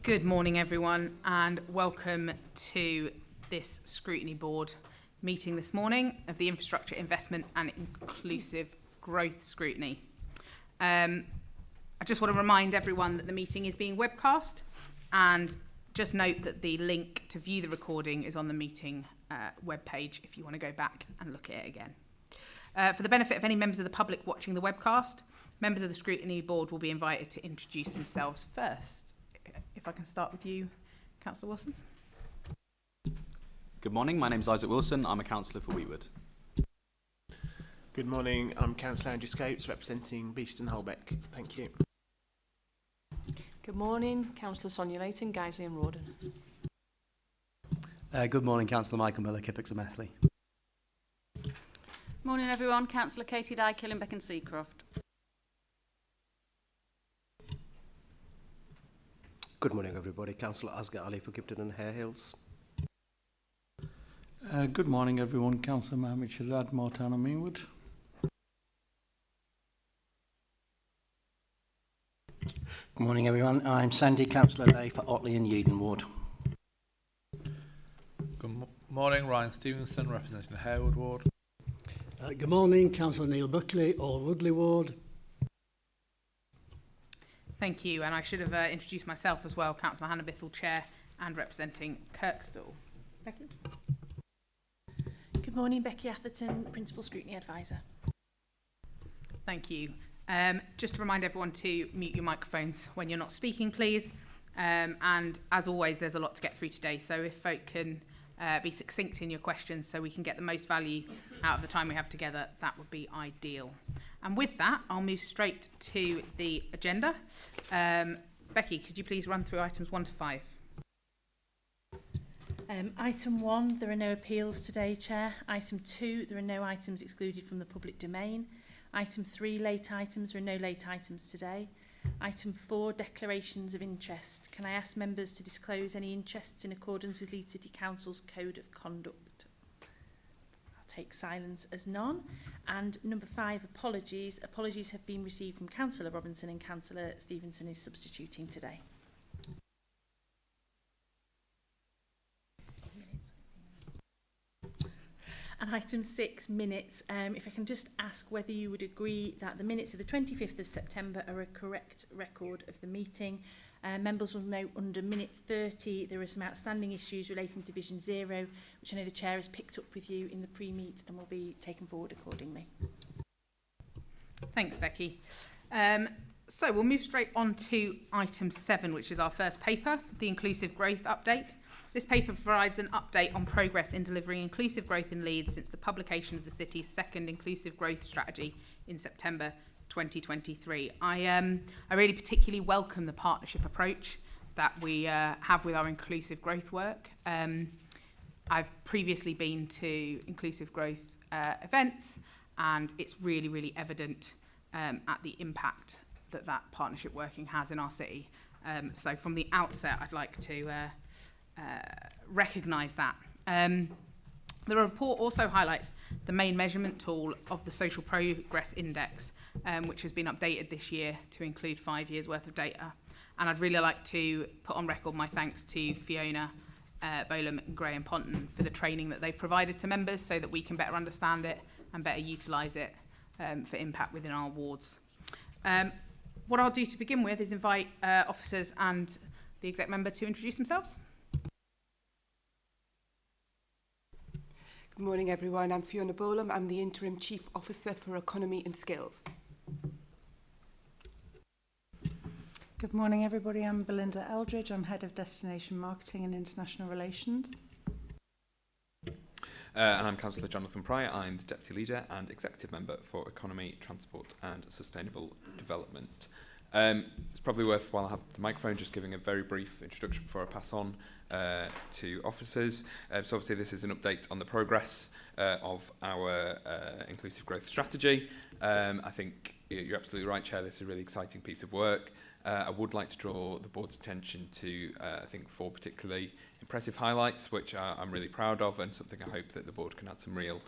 Good morning, everyone, and welcome to this Scrutiny Board meeting this morning of the Infrastructure Investment and Inclusive Growth Scrutiny. I just want to remind everyone that the meeting is being webcast, and just note that the link to view the recording is on the meeting webpage if you want to go back and look at it again. For the benefit of any members of the public watching the webcast, members of the Scrutiny Board will be invited to introduce themselves first. If I can start with you, Councillor Wilson. Good morning, my name is Isaac Wilson. I'm a councillor for Wheatwood. Good morning, I'm Councillor Andrew Scopes, representing Beeston Holbeck. Thank you. Good morning, Councillor Sonia Layton, Guiseley and Rawdon. Good morning, Councillor Michael Miller, Kippax and Methley. Morning everyone, Councillor Katie Dye, Killenbeck and Seacroft. Good morning everybody, Councillor Asghar Ali for Gibden and Hare Hills. Good morning everyone, Councillor Mohammed Shazad, Moortown and Meanwood. Good morning everyone, I'm Sandy, Councillor Lay for Otley and Yeadon Ward. Good morning, Ryan Stevenson, representing the Harewood Ward. Good morning, Councillor Neil Buckley, All Woodley Ward. Thank you, and I should have introduced myself as well, Councillor Hannah Bithell, Chair and representing Kirkstall. Becky? Good morning, Becky Atherton, Principal Scrutiny Advisor. Thank you. Just to remind everyone to mute your microphones when you're not speaking, please. And as always, there's a lot to get through today, so if folk can be succinct in your questions so we can get the most value out of the time we have together, that would be ideal. And with that, I'll move straight to the agenda. Becky, could you please run through items 1 to 5? Item 1, there are no appeals today, Chair. Item 2, there are no items excluded from the public domain. Item 3, late items, there are no late items today. Item 4, declarations of interest. Can I ask members to disclose any interests in accordance with Leeds City Council's Code of Conduct? I'll take silence as none. And number 5, apologies. Apologies have been received from Councillor Robinson, and Councillor Stevenson is substituting today. And item 6, minutes. If I can just ask whether you would agree that the minutes of the 25th of September are a correct record of the meeting. Members will note under minute 30 there are some outstanding issues relating to Vision 0, which I know the Chair has picked up with you in the pre-meet and will be taken forward accordingly. Thanks, Becky. So we'll move straight on to item 7, which is our first paper, the Inclusive Growth Update. This paper provides an update on progress in delivering inclusive growth in Leeds since the publication of the city's second inclusive growth strategy in September 2023. I really particularly welcome the partnership approach that we have with our inclusive growth work. I've previously been to inclusive growth events, and it's really, really evident at the impact that that partnership working has in our city. So from the outset, I'd like to recognise that. The report also highlights the main measurement tool of the Social Progress Index, which has been updated this year to include 5 years worth of data. And I'd really like to put on record my thanks to Fiona Bolam and Graham Ponton for the training that they've provided to members so that we can better understand it and better utilise it for impact within our wards. What I'll do to begin with is invite officers and the exec member to introduce themselves. Good morning everyone, I'm Fiona Bolam, I'm the Interim Chief Officer for Economy and Skills. Good morning everybody, I'm Belinda Eldridge, I'm Head of Destination Marketing and International Relations. And I'm Councillor Jonathan Pryor, I'm the Deputy Leader and Executive Member for Economy, Transport and Sustainable Development. It's probably worthwhile I have the microphone just giving a very brief introduction before I pass on to officers. So obviously this is an update on the progress of our inclusive growth strategy. I think you're absolutely right, Chair, this is a really exciting piece of work. I would like to draw the board's attention to, I think, 4 particularly impressive highlights, which I'm really proud of, and something I hope that the board can add some real,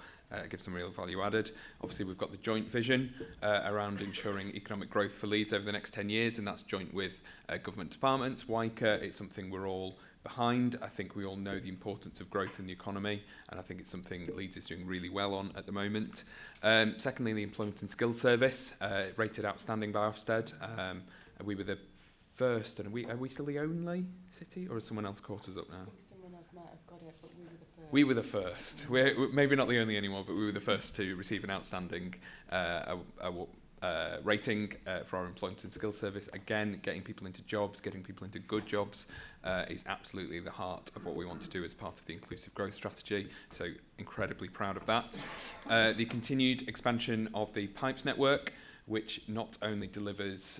give some real value added. Obviously, we've got the joint vision around ensuring economic growth for Leeds over the next 10 years, and that's joint with government departments, WICA. It's something we're all behind. I think we all know the importance of growth in the economy, and I think it's something that Leeds is doing really well on at the moment. Secondly, the Employment and Skills Service, rated outstanding by Ofsted. We were the first, and are we still the only city, or has someone else caught us up now? I think someone else might have got it, but we were the first. We were the first. We're maybe not the only anymore, but we were the first to receive an outstanding rating for our Employment and Skills Service. Again, getting people into jobs, getting people into good jobs is absolutely the heart of what we want to do as part of the inclusive growth strategy. So incredibly proud of that. The continued expansion of the pipes network, which not only delivers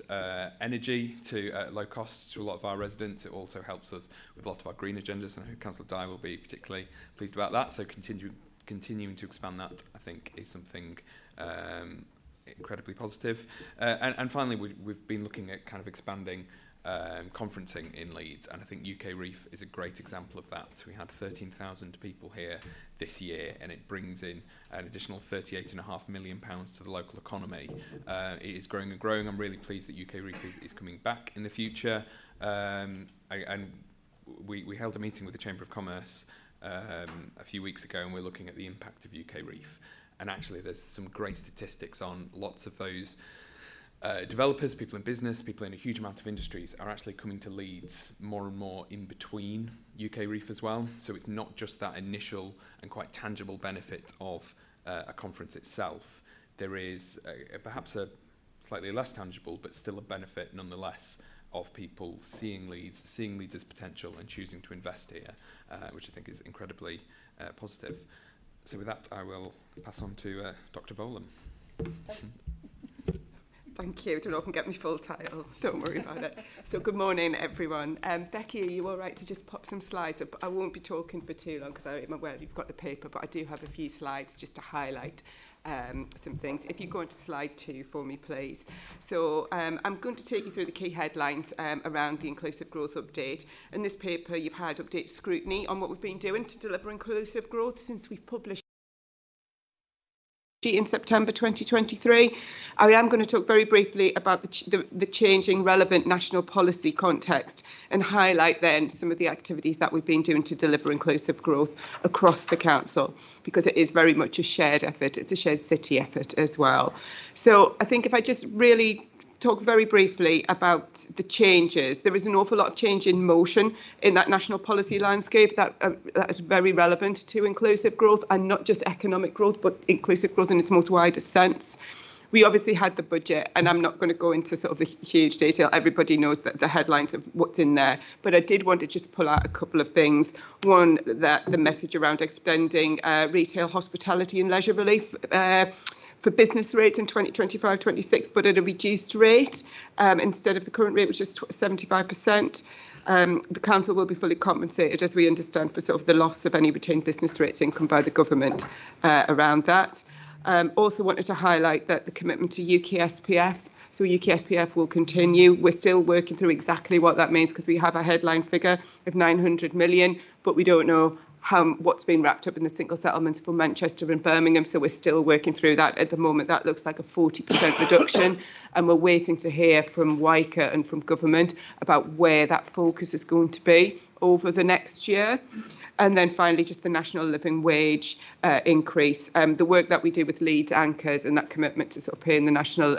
energy to low cost to a lot of our residents, it also helps us with a lot of our green agendas, and I know Councillor Dye will be particularly pleased about that. So continuing to expand that, I think, is something incredibly positive. And finally, we've been looking at kind of expanding conferencing in Leeds, and I think UK Reef is a great example of that. We had 13,000 people here this year, and it brings in an additional £38.5 million to the local economy. It is growing and growing. I'm really pleased that UK Reef is coming back in the future. And we held a meeting with the Chamber of Commerce a few weeks ago, and we're looking at the impact of UK Reef. And actually, there's some great statistics on lots of those developers, people in business, people in a huge amount of industries are actually coming to Leeds more and more in between UK Reef as well. So it's not just that initial and quite tangible benefit of a conference itself. There is perhaps a slightly less tangible, but still a benefit nonetheless of people seeing Leeds as potential and choosing to invest here, which I think is incredibly positive. So with that, I will pass on to Dr. Bolam. Thank you. Don't often get my full title. Don't worry about it. So good morning, everyone. Becky, are you all right to just pop some slides up? I won't be talking for too long because well, you've got the paper, but I do have a few slides just to highlight some things. If you go on to slide 2 for me, please. So I'm going to take you through the key headlines around the inclusive growth update. In this paper, you've had update scrutiny on what we've been doing to deliver inclusive growth since we've published in September 2023. I am going to talk very briefly about the changing relevant national policy context and highlight then some of the activities that we've been doing to deliver inclusive growth across the council, because it is very much a shared effort. It's a shared city effort as well. So I think if I just really talk very briefly about the changes. There is an awful lot of change in motion in that national policy landscape that is very relevant to inclusive growth, and not just economic growth, but inclusive growth in its most widest sense. We obviously had the budget, and I'm not going to go into sort of the huge detail. Everybody knows that the headlines of what's in there, but I did want to just pull out a couple of things. One, that the message around extending retail, hospitality and leisure relief for business rates in 2025-26, but at a reduced rate instead of the current rate, which is 75%. The council will be fully compensated, as we understand, for sort of the loss of any retained business rates income by the government around that. Also wanted to highlight that the commitment to UKSPF. So UKSPF will continue. We're still working through exactly what that means, because we have a headline figure of 900 million, but we don't know what's been wrapped up in the single settlements for Manchester and Birmingham. So we're still working through that. At the moment, that looks like a 40% reduction, and we're waiting to hear from WICA and from government about where that focus is going to be over the next year. And then finally, just the national living wage increase. The work that we do with Leeds Anchors and that commitment to sort of paying the national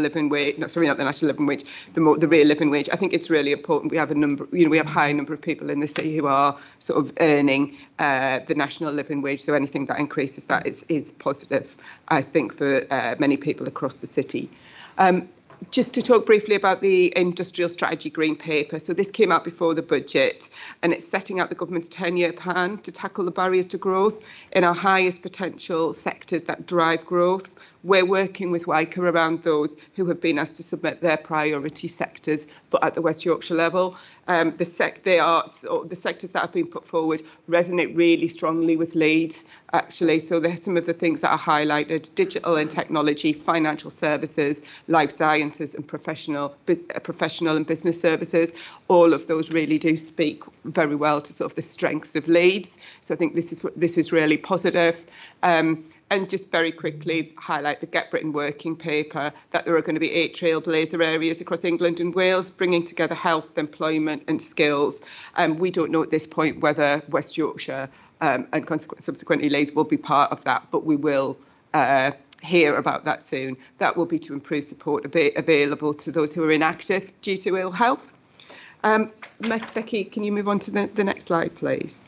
living wage, not the national living wage, the real living wage. I think it's really important. We have we have a high number of people in the city who are sort of earning the national living wage. So anything that increases that is positive, I think, for many people across the city. Just to talk briefly about the Industrial Strategy Green Paper. So this came out before the budget, and it's setting out the government's 10-year plan to tackle the barriers to growth in our highest potential sectors that drive growth. We're working with WICA around those who have been asked to submit their priority sectors, but at the West Yorkshire level. The sectors that have been put forward resonate really strongly with Leeds, actually. So there's some of the things that are highlighted: digital and technology, financial services, life sciences, and professional and business services. All of those really do speak very well to sort of the strengths of Leeds. So I think this is really positive. And just very quickly highlight the Get Britain working paper, that there are going to be 8 trailblazer areas across England and Wales, bringing together health, employment and skills. We don't know at this point whether West Yorkshire and subsequently Leeds will be part of that, but we will hear about that soon. That will be to improve support available to those who are inactive due to ill health. Becky, can you move on to the next slide, please?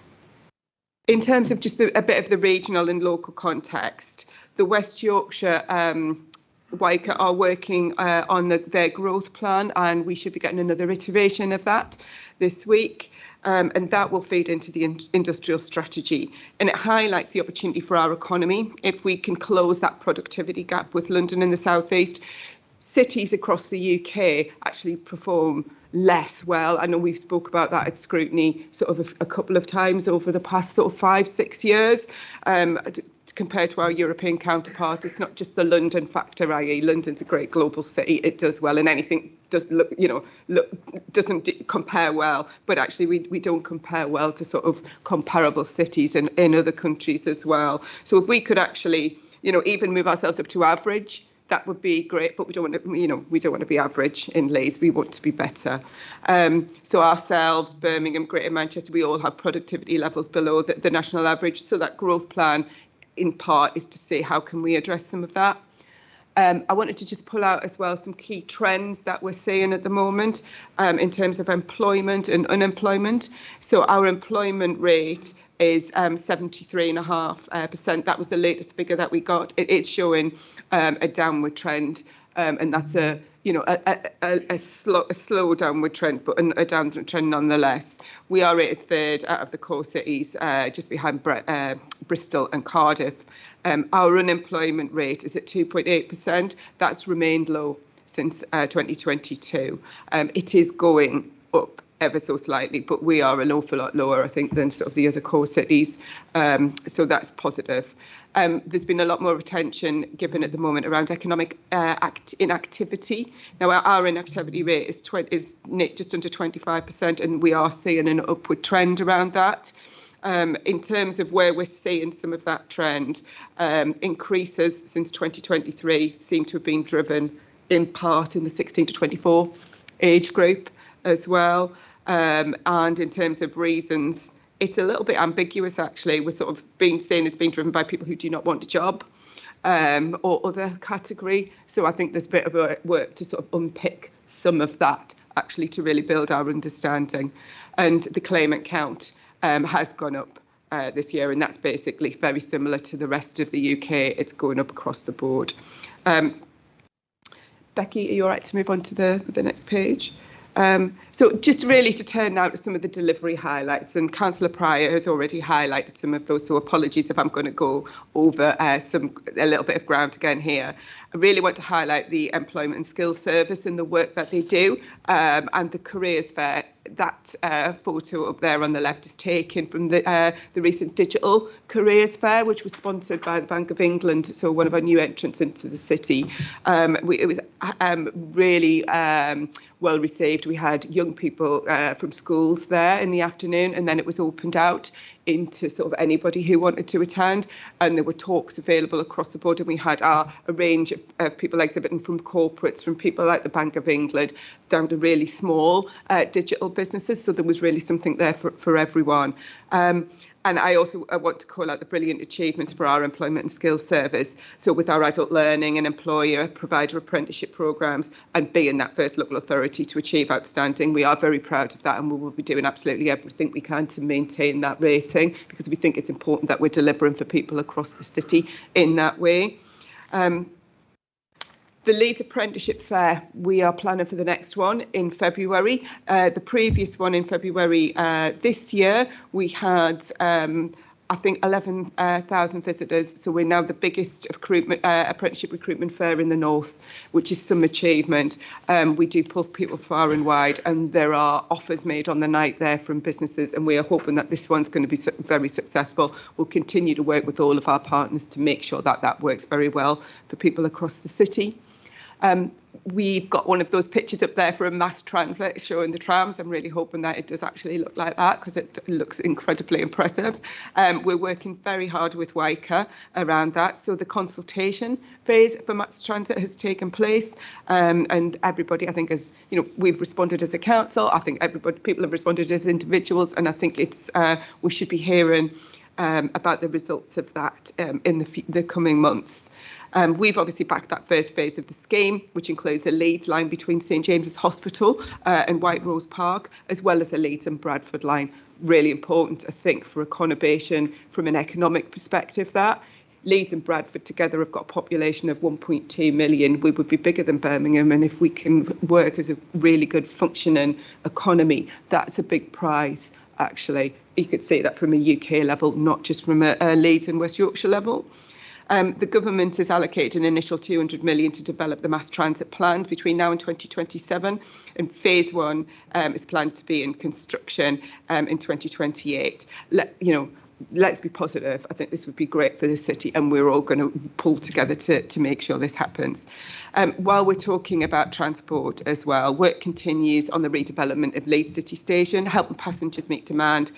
In terms of just a bit of the regional and local context, the West Yorkshire WICA are working on their growth plan, and we should be getting another iteration of that this week. And that will feed into the industrial strategy. And it highlights the opportunity for our economy if we can close that productivity gap with London and the South East. Cities across the UK actually perform less well. I know we've spoke about that at Scrutiny sort of a couple of times over the past sort of 5-6 years. Compared to our European counterpart, it's not just the London factor, i.e. London's a great global city, it does well, and anything doesn't compare well, but actually we don't compare well to sort of comparable cities in other countries as well. So if we could actually, even move ourselves up to average, that would be great, but we don't want to be average in Leeds. We want to be better. So ourselves, Birmingham, Greater Manchester, we all have productivity levels below the national average. So that growth plan, in part, is to see how can we address some of that. I wanted to just pull out as well some key trends that we're seeing at the moment in terms of employment and unemployment. So our employment rate is 73.5%. That was the latest figure that we got. It's showing a downward trend, and that's a slow downward trend, but a downward trend nonetheless. We are rated third out of the core cities, just behind Bristol and Cardiff. Our unemployment rate is at 2.8%. That's remained low since 2022. It is going up ever so slightly, but we are an awful lot lower, I think, than sort of the other core cities. So that's positive. There's been a lot more attention given at the moment around economic inactivity. Now, our inactivity rate is just under 25%, and we are seeing an upward trend around that. In terms of where we're seeing some of that trend, increases since 2023 seem to have been driven in part in the 16 to 24 age group as well. And in terms of reasons, it's a little bit ambiguous, actually. We're sort of being seen as being driven by people who do not want a job or other category. So I think there's a bit of work to sort of unpick some of that, actually, to really build our understanding. And the claimant count has gone up this year, and that's basically very similar to the rest of the UK. It's going up across the board. Becky, are you all right to move on to the next page? So just really to turn now to some of the delivery highlights, and Councillor Pryor has already highlighted some of those, so apologies if I'm going to go over a little bit of ground again here. I really want to highlight the Employment and Skills Service and the work that they do, and the Careers Fair. That photo up there on the left is taken from the recent Digital Careers Fair, which was sponsored by the Bank of England, so one of our new entrants into the city. It was really well received. We had young people from schools there in the afternoon, and then it was opened out into sort of anybody who wanted to attend, and there were talks available across the board, and we had a range of people exhibiting, from corporates, from people like the Bank of England, down to really small digital businesses. So there was really something there for everyone. And I also want to call out the brilliant achievements for our Employment and Skills Service. So with our adult learning and employer provider apprenticeship programmes, and being that first local authority to achieve outstanding, we are very proud of that, and we will be doing absolutely everything we can to maintain that rating, because we think it's important that we're delivering for people across the city in that way. The Leeds Apprenticeship Fair, we are planning for the next one in February. The previous one in February this year, we had I think 11,000 visitors. So we're now the biggest apprenticeship recruitment fair in the north, which is some achievement. We do pull people far and wide, and there are offers made on the night there from businesses, and we are hoping that this one's going to be very successful. We'll continue to work with all of our partners to make sure that that works very well for people across the city. We've got one of those pictures up there for a mass transit showing the trams. I'm really hoping that it does actually look like that, because it looks incredibly impressive. We're working very hard with WICA around that. So the consultation phase for mass transit has taken place, and everybody, I think, has, we've responded as a council. I think people have responded as individuals, and I think it's we should be hearing about the results of that in the coming months. We've obviously backed that first phase of the scheme, which includes a Leeds line between St James's Hospital and White Rose Park, as well as a Leeds and Bradford line. Really important, I think, for a conurbation from an economic perspective. That Leeds and Bradford together have got a population of 1.2 million. We would be bigger than Birmingham, and if we can work as a really good functioning economy, that's a big prize, actually. You could say that from a UK level, not just from a Leeds and West Yorkshire level. The government has allocated an initial 200 million to develop the mass transit plans between now and 2027, and phase one is planned to be in construction in 2028. Let's be positive. I think this would be great for the city, and we're all going to pull together to make sure this happens. While we're talking about transport as well, work continues on the redevelopment of Leeds City Station, helping passengers meet demand.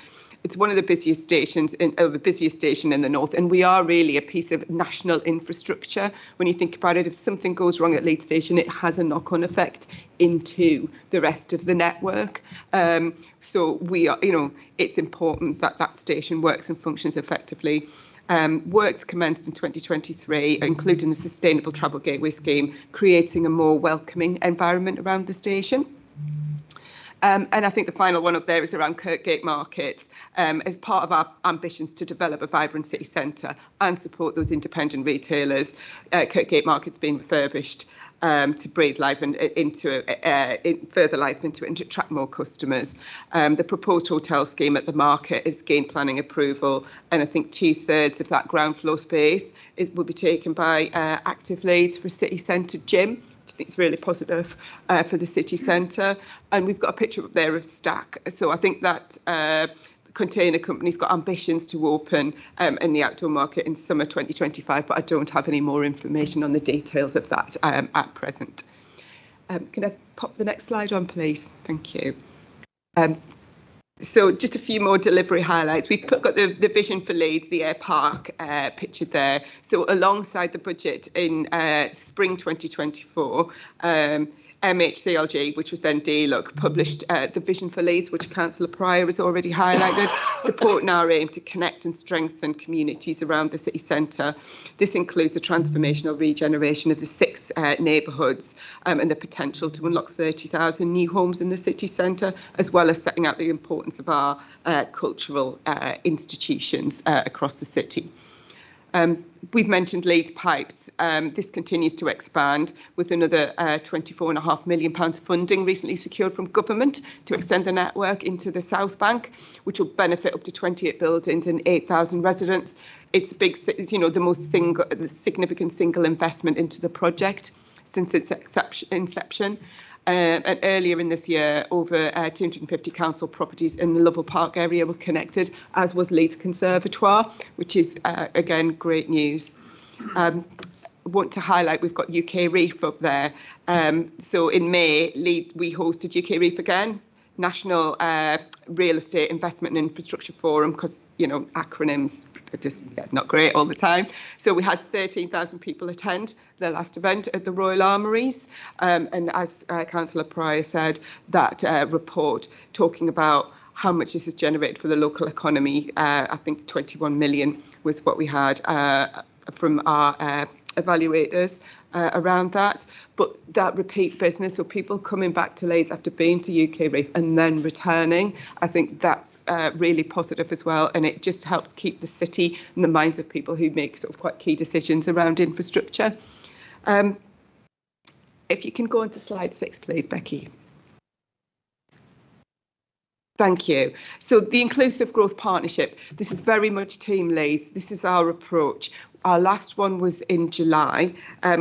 It's one of the busiest stations, the busiest station in the north, and we are really a piece of national infrastructure. When you think about it, if something goes wrong at Leeds Station, it has a knock-on effect into the rest of the network. So we are, it's important that that station works and functions effectively. Works commenced in 2023, including the Sustainable Travel Gateway Scheme, creating a more welcoming environment around the station. And I think the final one up there is around Kirkgate Markets, as part of our ambitions to develop a vibrant city centre and support those independent retailers. Kirkgate Market's been refurbished to breathe life further life into it and to attract more customers. The proposed hotel scheme at the market has gained planning approval, and I think 2/3 of that ground floor space will be taken by Active Leeds for a city centre gym. I think it's really positive for the city centre. And we've got a picture up there of Stack. So I think that container company's got ambitions to open in the outdoor market in summer 2025, but I don't have any more information on the details of that at present. Can I pop the next slide on, please? Thank you. So just a few more delivery highlights. We've got the vision for Leeds, the Air Park pictured there. So alongside the budget in spring 2024, MHCLG, which was then DLUC, published the vision for Leeds, which Councillor Pryor has already highlighted, supporting our aim to connect and strengthen communities around the city centre. This includes the transformational regeneration of the 6 neighbourhoods and the potential to unlock 30,000 new homes in the city centre, as well as setting out the importance of our cultural institutions across the city. We've mentioned Leeds Pipes. This continues to expand with another £24.5 million funding recently secured from government to extend the network into the South Bank, which will benefit up to 28 buildings and 8,000 residents. It's the most significant single investment into the project since its inception. And earlier in this year, over 250 council properties in the Lovell Park area were connected, as was Leeds Conservatoire, which is, again, great news. I want to highlight we've got UK Reef up there. So in May, we hosted UK Reef again, National Real Estate Investment and Infrastructure Forum, because, acronyms are just not great all the time. So we had 13,000 people attend the last event at the Royal Armouries. And as Councillor Pryor said, that report talking about how much this has generated for the local economy, I think 21 million was what we had from our evaluators around that. But that repeat business, so people coming back to Leeds after being to UK Reef and then returning, I think that's really positive as well. And it just helps keep the city in the minds of people who make sort of quite key decisions around infrastructure. If you can go on to slide 6, please, Becky. Thank you. So the Inclusive Growth Partnership, this is very much Team Leeds. This is our approach. Our last one was in July.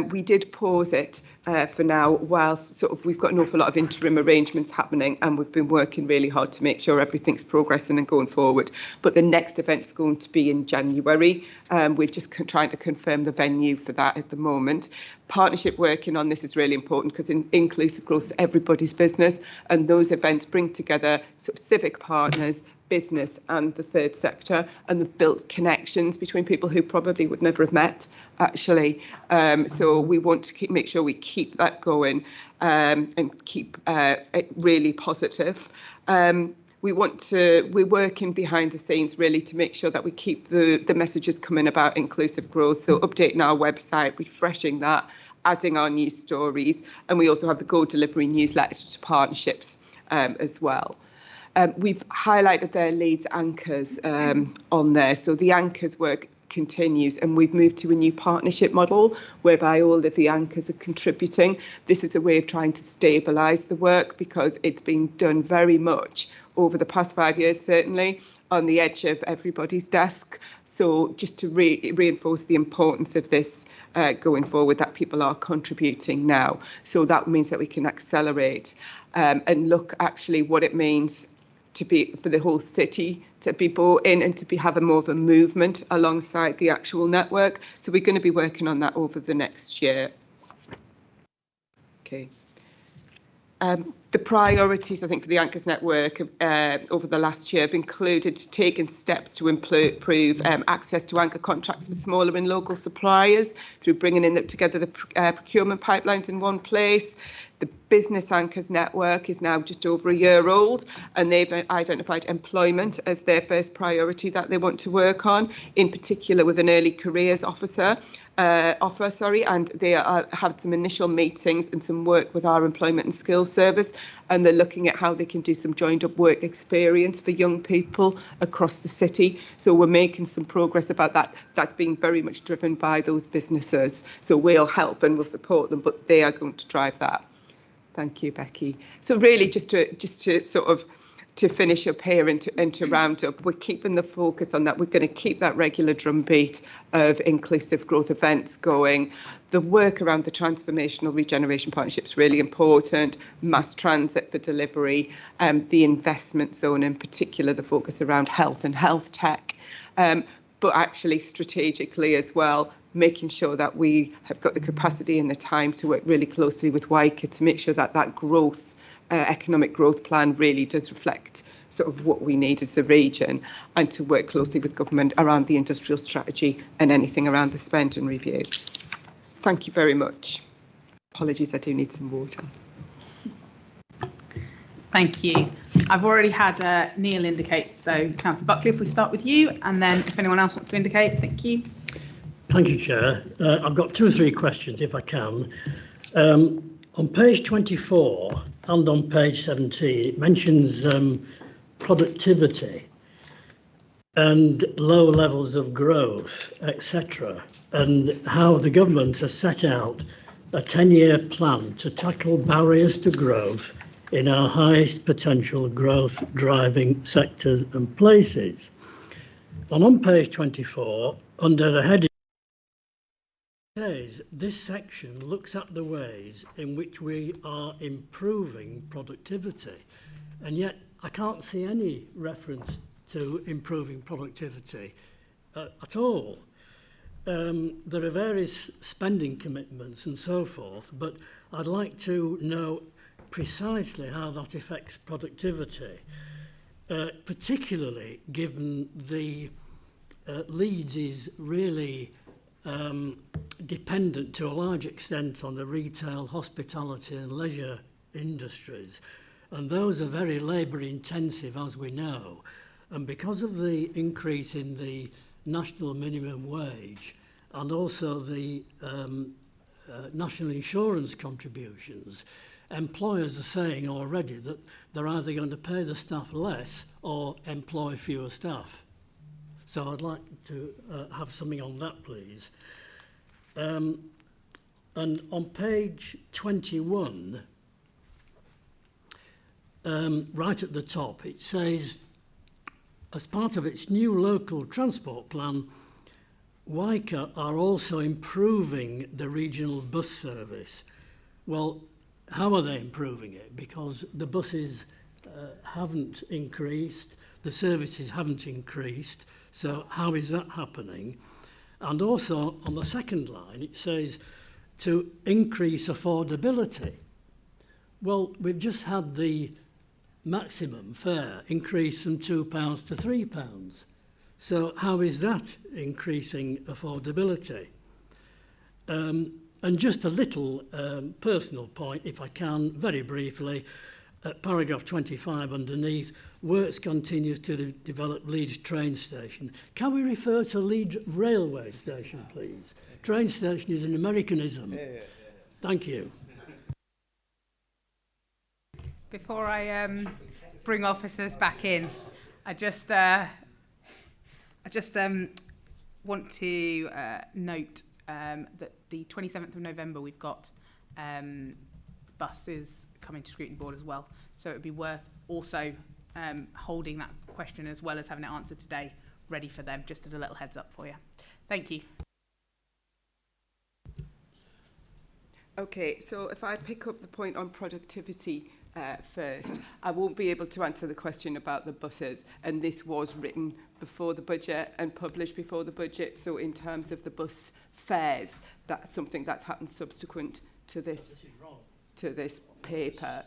We did pause it for now whilst sort of we've got an awful lot of interim arrangements happening, and we've been working really hard to make sure everything's progressing and going forward. But the next event is going to be in January. We're just trying to confirm the venue for that at the moment. Partnership working on this is really important because in inclusive growth is everybody's business, and those events bring together sort of civic partners, business and the third sector, and they've built connections between people who probably would never have met actually. So we want to make sure we keep that going and keep it really positive. We're working behind the scenes really to make sure that we keep the messages coming about inclusive growth. So updating our website, refreshing that, adding our news stories, and we also have the Go Delivery newsletter to partnerships as well. We've highlighted their Leeds anchors on there. So the anchors work continues, and we've moved to a new partnership model whereby all of the anchors are contributing. This is a way of trying to stabilise the work because it's been done very much over the past 5 years, certainly, on the edge of everybody's desk. So just to reinforce the importance of this going forward, that people are contributing now. So that means that we can accelerate and look actually what it means to be for the whole city to be brought in and to have a more of a movement alongside the actual network. So we're going to be working on that over the next year. Okay. The priorities, I think, for the Anchors Network over the last year have included taking steps to improve access to anchor contracts for smaller and local suppliers through bringing together the procurement pipelines in one place. The Business Anchors Network is now just over a year old, and they've identified employment as their first priority that they want to work on, in particular with an early careers offer, and they have some initial meetings and some work with our Employment and Skills Service, and they're looking at how they can do some joined up work experience for young people across the city. So we're making some progress about that. That's being very much driven by those businesses. So we'll help and we'll support them, but they are going to drive that. Thank you, Becky. So really just to sort of to finish up here and to round up, we're keeping the focus on that. We're going to keep that regular drumbeat of inclusive growth events going. The work around the transformational regeneration partnership is really important. Mass transit for delivery, the investment zone in particular, the focus around health and health tech, but actually strategically as well, making sure that we have got the capacity and the time to work really closely with WICA to make sure that that growth, economic growth plan really does reflect sort of what we need as a region, and to work closely with government around the industrial strategy and anything around the spend and review. Thank you very much. Apologies, I do need some water. Thank you. I've already had Neil indicate, so Councillor Buckley, if we start with you, and then if anyone else wants to indicate, thank you. Thank you, Chair. I've got 2 or 3 questions, if I can. On page 24 and on page 17, it mentions productivity and low levels of growth, etc., and how the government has set out a 10-year plan to tackle barriers to growth in our highest potential growth driving sectors and places. And on page 24, under the heading, says this section looks at the ways in which we are improving productivity, and yet I can't see any reference to improving productivity at all. There are various spending commitments and so forth, but I'd like to know precisely how that affects productivity, particularly given the Leeds is really dependent to a large extent on the retail, hospitality and leisure industries, and those are very labour intensive, as we know, and because of the increase in the national minimum wage and also the national insurance contributions, employers are saying already that they're either going to pay the staff less or employ fewer staff. So I'd like to have something on that, please. And on page 21, right at the top, it says, as part of its new local transport plan, WICA are also improving the regional bus service. Well, how are they improving it? Because the buses haven't increased, the services haven't increased, so how is that happening? And also on the second line it says to increase affordability. Well, we've just had the maximum fare increase from £2 to £3. So how is that increasing affordability? And just a little personal point, if I can, very briefly, at paragraph 25 underneath, works continues to develop Leeds train station. Can we refer to Leeds railway station, please? Train station is an Americanism. Thank you. Before I bring officers back in, I just want to note that the 27th of November we've got buses coming to Scrutiny Board as well. So it would be worth also holding that question as well as having it answered today ready for them, just as a little heads up for you. Thank you. Okay, so if I pick up the point on productivity first, I won't be able to answer the question about the buses, and this was written before the budget and published before the budget. So in terms of the bus fares, that's something that's happened subsequent to this paper.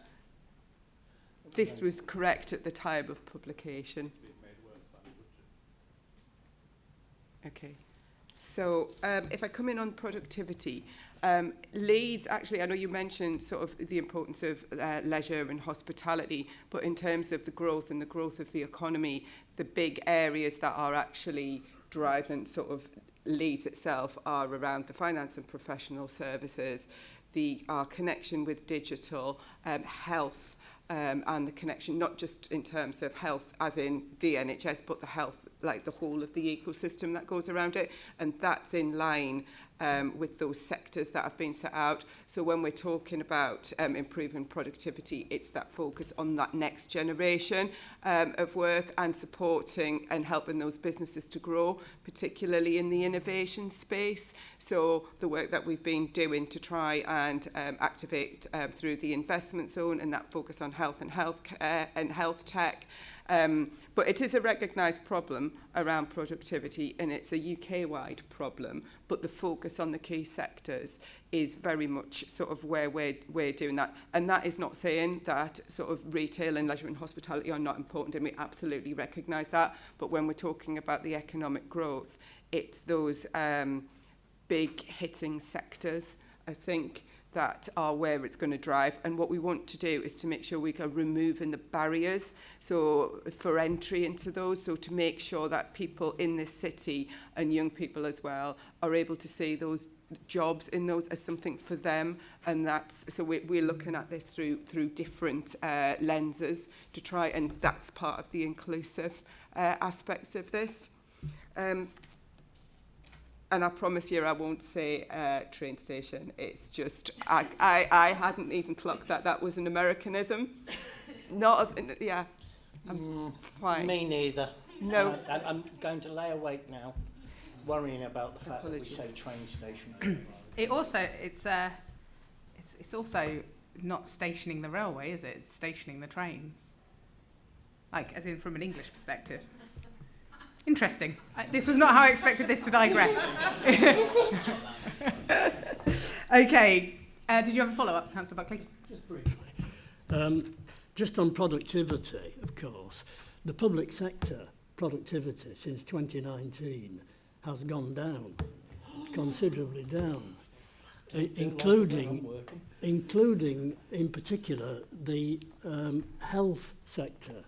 This was correct at the time of publication. Okay, so if I come in on productivity, Leeds, actually, I know you mentioned sort of the importance of leisure and hospitality, but in terms of the growth and the growth of the economy, the big areas that are actually driving sort of Leeds itself are around the finance and professional services, our connection with digital, health, and the connection not just in terms of health as in the NHS, but the health, like the whole of the ecosystem that goes around it, and that's in line with those sectors that have been set out. So when we're talking about improving productivity, it's that focus on that next generation of work and supporting and helping those businesses to grow, particularly in the innovation space. So the work that we've been doing to try and activate through the investment zone and that focus on health and healthcare and health tech. But it is a recognised problem around productivity, and it's a UK-wide problem, but the focus on the key sectors is very much sort of where we're doing that. And that is not saying that sort of retail and leisure and hospitality are not important, and we absolutely recognise that. But when we're talking about the economic growth, it's those big hitting sectors, I think, that are where it's going to drive. And what we want to do is to make sure we are removing the barriers so for entry into those, so to make sure that people in this city and young people as well are able to see those jobs in those as something for them. And that's so we're looking at this through different lenses to try, and that's part of the inclusive aspects of this. And I promise you I won't say train station. It's just, I hadn't even clocked that was an Americanism. Yeah, I'm fine. Me neither. No. I'm going to lay awake now, worrying about the fact that we say train station. It's also not stationing the railway, is it? It's stationing the trains. Like, as in from an English perspective. Interesting. This was not how I expected this to digress. Okay. Did you have a follow-up, Councillor Buckley? Just briefly. Just on productivity, of course, the public sector productivity since 2019 has gone down, considerably down, including in particular the health sector.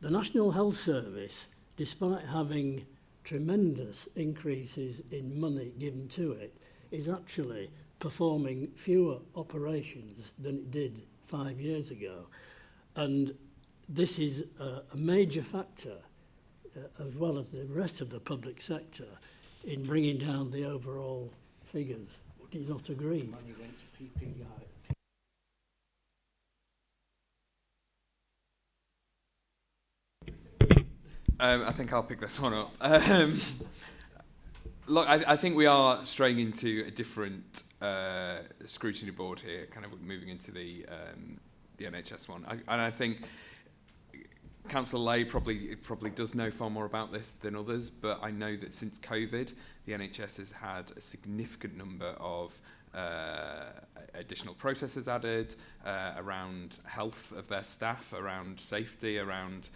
The National Health Service, despite having tremendous increases in money given to it, is actually performing fewer operations than it did 5 years ago. And this is a major factor, as well as the rest of the public sector, in bringing down the overall figures. Do you not agree? Money went to PPI. I think I'll pick this one up. Look, I think we are straying into a different scrutiny board here, kind of moving into the NHS one. And I think Councillor Lay probably does know far more about this than others, but I know that since COVID, the NHS has had a significant number of additional processes added around health of their staff, around safety, around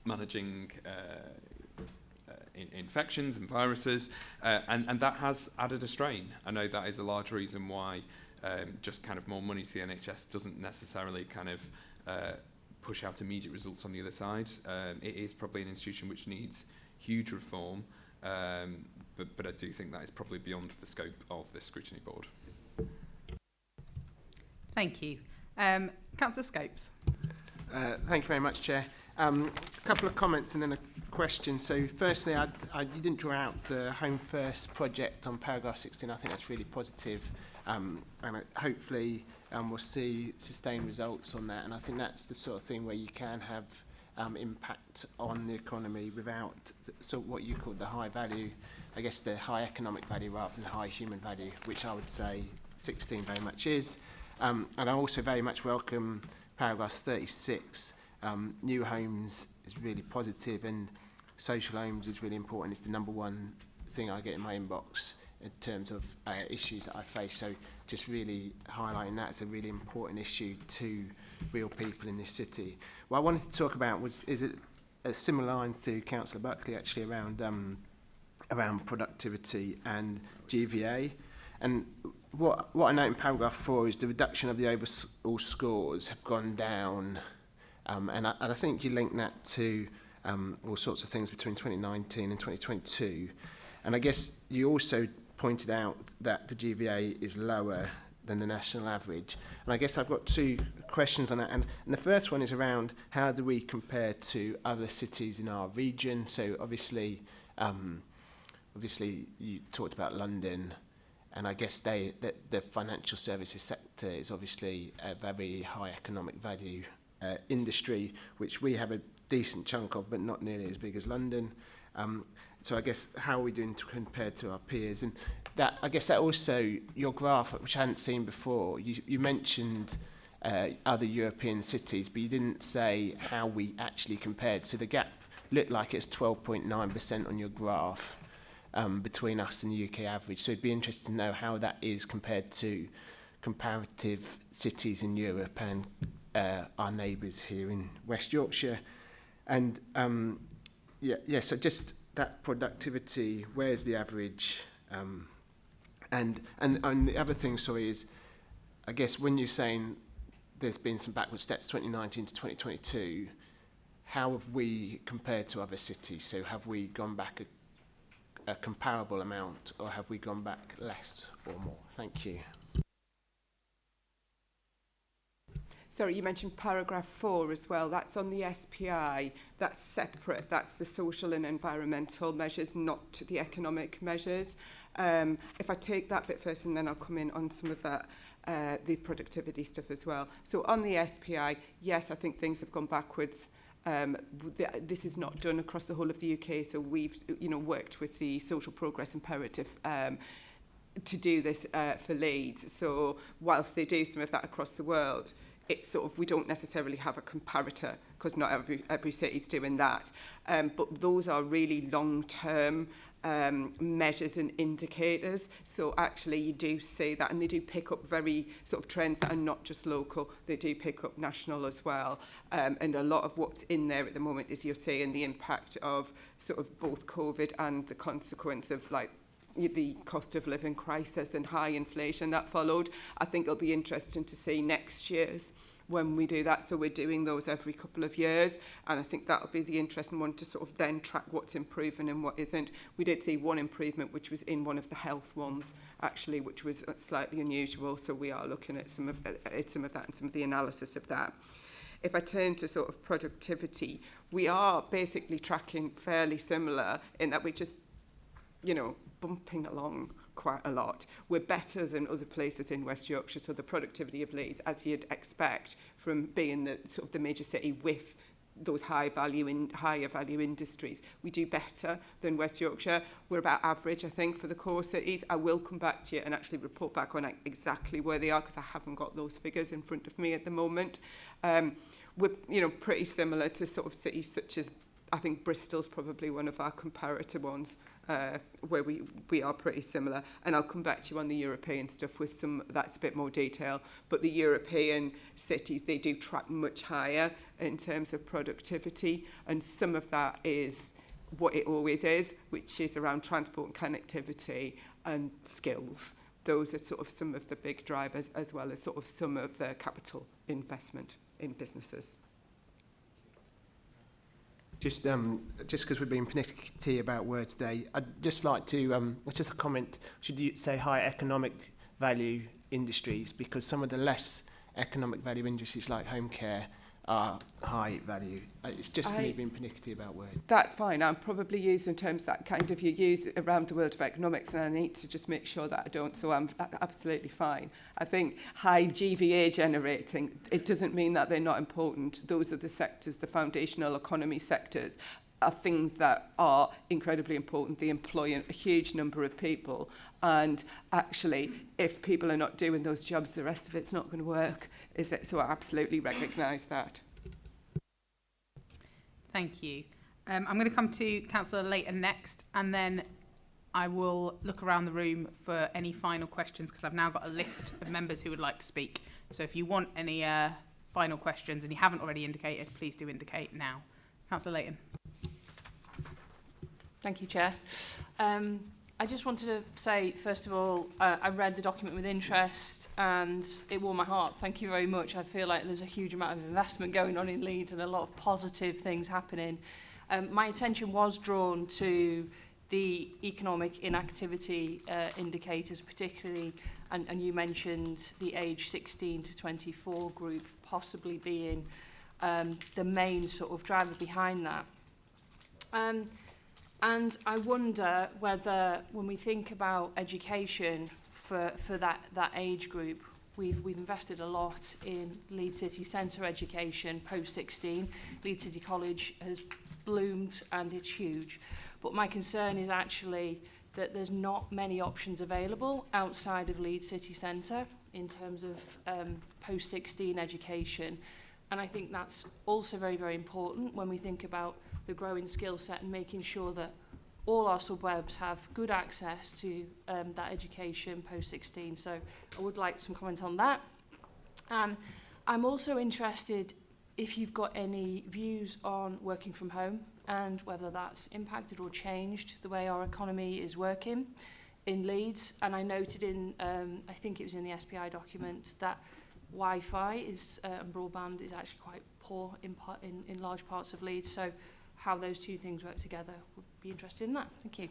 managing infections and viruses, and that has added a strain. I know that is a large reason why just kind of more money to the NHS doesn't necessarily kind of push out immediate results on the other side. It is probably an institution which needs huge reform, but I do think that is probably beyond the scope of this scrutiny board. Thank you. Councillor Scopes. Thank you very much, Chair. A couple of comments and then a question. So firstly, you didn't draw out the Home First project on paragraph 16. I think that's really positive. And hopefully we'll see sustained results on that. And I think that's the sort of thing where you can have impact on the economy without what you call the high value, I guess the high economic value rather than high human value, which I would say 16 very much is. And I also very much welcome paragraph 36. New homes is really positive and social homes is really important. It's the number one thing I get in my inbox in terms of issues that I face. So just really highlighting that as a really important issue to real people in this city. What I wanted to talk about is a similar lines to Councillor Buckley actually around productivity and GVA. And what I note in paragraph 4 is the reduction of the overall scores have gone down. And I think you link that to all sorts of things between 2019 and 2022. And I guess you also pointed out that the GVA is lower than the national average. And I guess I've got two questions on that. And the first one is around how do we compare to other cities in our region? So obviously you talked about London, and I guess the financial services sector is obviously a very high economic value industry, which we have a decent chunk of, but not nearly as big as London. So I guess how are we doing to compare to our peers? And that, I guess that also, your graph, which I hadn't seen before, you mentioned other European cities, but you didn't say how we actually compared. So the gap looked like it's 12.9% on your graph between us and the UK average. So it'd be interesting to know how that is compared to comparative cities in Europe and our neighbours here in West Yorkshire. And so just that productivity, where's the average? And the other thing, is, I guess when you're saying there's been some backward steps 2019 to 2022, how have we compared to other cities? So have we gone back a comparable amount, or have we gone back less or more? Thank you. Sorry, you mentioned paragraph 4 as well. That's on the SPI. That's separate. That's the social and environmental measures, not the economic measures. If I take that bit first, and then I'll come in on some of that, the productivity stuff as well. So on the SPI, yes, I think things have gone backwards. This is not done across the whole of the UK, so we've worked with the Social Progress Imperative to do this for Leeds. So whilst they do some of that across the world, it's we don't necessarily have a comparator because not every city's doing that. But those are really long-term measures and indicators. So actually you do see that, and they do pick up very trends that are not just local. They do pick up national as well. And a lot of what's in there at the moment is you're seeing the impact of both COVID and the consequence of the cost of living crisis and high inflation that followed. I think it'll be interesting to see next year's when we do that. So we're doing those every couple of years, and I think that'll be the interesting one to then track what's improving and what isn't. We did see one improvement, which was in one of the health ones, actually, which was slightly unusual. So we are looking at some of that and some of the analysis of that. If I turn to productivity, we are basically tracking fairly similar in that we just bumping along quite a lot. We're better than other places in West Yorkshire, so the productivity of Leeds, as you'd expect from being the major city with those higher value industries. We do better than West Yorkshire. We're about average, I think, for the core cities. I will come back to you and actually report back on exactly where they are, because I haven't got those figures in front of me at the moment. We're pretty similar to sort of cities such as, I think Bristol's probably one of our comparator ones, where we are pretty similar. And I'll come back to you on the European stuff with that's a bit more detail. But the European cities, they do track much higher in terms of productivity. And some of that is what it always is, which is around transport and connectivity and skills. Those are sort of some of the big drivers, as well as sort of some of the capital investment in businesses. Just because we've been panicky about words today, I'd just like to, it's just a comment, should you say high economic value industries, because some of the less economic value industries like home care are high value. It's just me being panicky about words. That's fine. I'm probably using terms that kind of you use around the world of economics, and I need to just make sure that I don't, so I'm absolutely fine. I think high GVA generating, it doesn't mean that they're not important. Those are the sectors, the foundational economy sectors, are things that are incredibly important. They employ a huge number of people, and actually, if people are not doing those jobs, the rest of it's not going to work, is it? So I absolutely recognise that. Thank you. I'm going to come to Councillor Layton next, and then I will look around the room for any final questions, because I've now got a list of members who would like to speak. So if you want any final questions and you haven't already indicated, please do indicate now. Councillor Layton. Thank you, Chair. I just wanted to say, first of all, I read the document with interest and it warmed my heart. Thank you very much. I feel like there's a huge amount of investment going on in Leeds and a lot of positive things happening. My attention was drawn to the economic inactivity indicators, particularly, and you mentioned the age 16 to 24 group possibly being the main sort of driver behind that. And I wonder whether, when we think about education for that age group, we've invested a lot in Leeds City Centre education post-16. Leeds City College has bloomed and it's huge. But my concern is actually that there's not many options available outside of Leeds City Centre in terms of post-16 education. And I think that's also very, very important when we think about the growing skill set and making sure that all our suburbs have good access to that education post-16. So I would like some comments on that. I'm also interested if you've got any views on working from home and whether that's impacted or changed the way our economy is working in Leeds. And I noted in, I think it was in the SPI document, that Wi-Fi is, and broadband is actually quite poor in large parts of Leeds. So how those two things work together, would be interested in that. Thank you.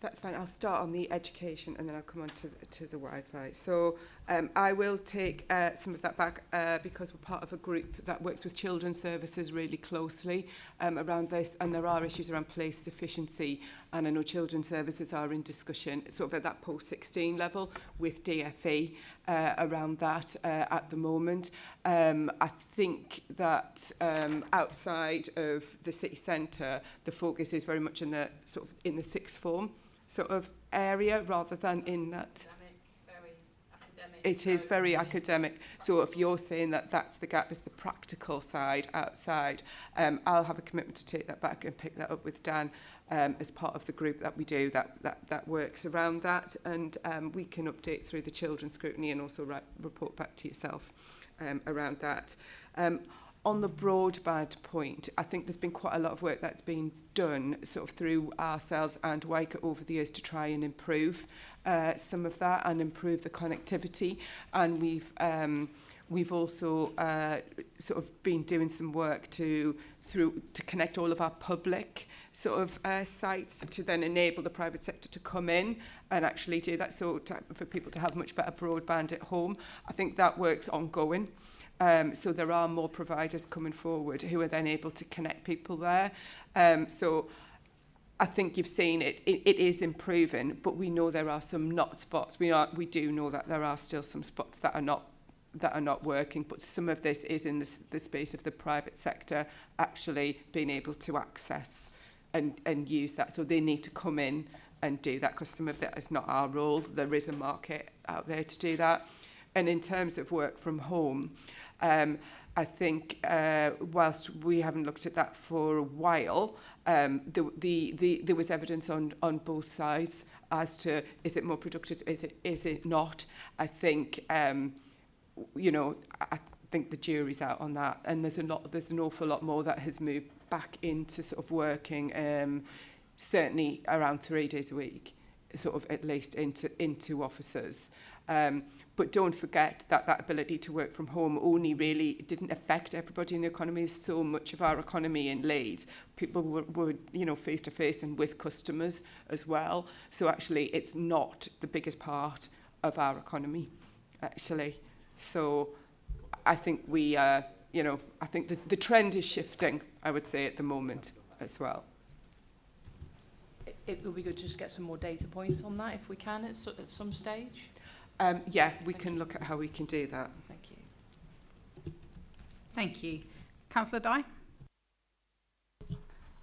That's fine. I'll start on the education and then I'll come on to the Wi-Fi. So I will take some of that back because we're part of a group that works with children's services really closely around this, and there are issues around place sufficiency, and I know children's services are in discussion sort of at that post-16 level with DFE around that at the moment. I think that outside of the city centre, the focus is very much in the sort of in the sixth form sort of area rather than in that. It is very academic. So if you're saying that that's the gap, is the practical side outside, I'll have a commitment to take that back and pick that up with Dan as part of the group that we do that works around that, and we can update through the children's scrutiny and also report back to yourself around that. On the broadband point, I think there's been quite a lot of work that's been done sort of through ourselves and WICA over the years to try and improve some of that and improve the connectivity. And we've also sort of been doing some work to connect all of our public sort of sites to then enable the private sector to come in and actually do that, so for people to have much better broadband at home. I think that work's ongoing. So there are more providers coming forward who are then able to connect people there. So I think you've seen it is improving, but we know there are some not spots. We do know that there are still some spots that are not that are not working, but some of this is in the space of the private sector actually being able to access and use that. So they need to come in and do that, because some of that is not our role. There is a market out there to do that. And in terms of work from home, I think whilst we haven't looked at that for a while, there was evidence on both sides as to, is it more productive, is it not? I think you know, I think the jury's out on that, and there's an awful lot more that has moved back into sort of working, certainly around 3 days a week, sort of at least into offices. But don't forget that that ability to work from home only really didn't affect everybody in the economy. So much of our economy in Leeds, people were you know, face to face and with customers as well. So actually, it's not the biggest part of our economy, actually. So I think we, you know, I think the trend is shifting, I would say, at the moment as well. It would be good to just get some more data points on that if we can at some stage. Yeah, we can look at how we can do that. Thank you. Thank you. Councillor Dye?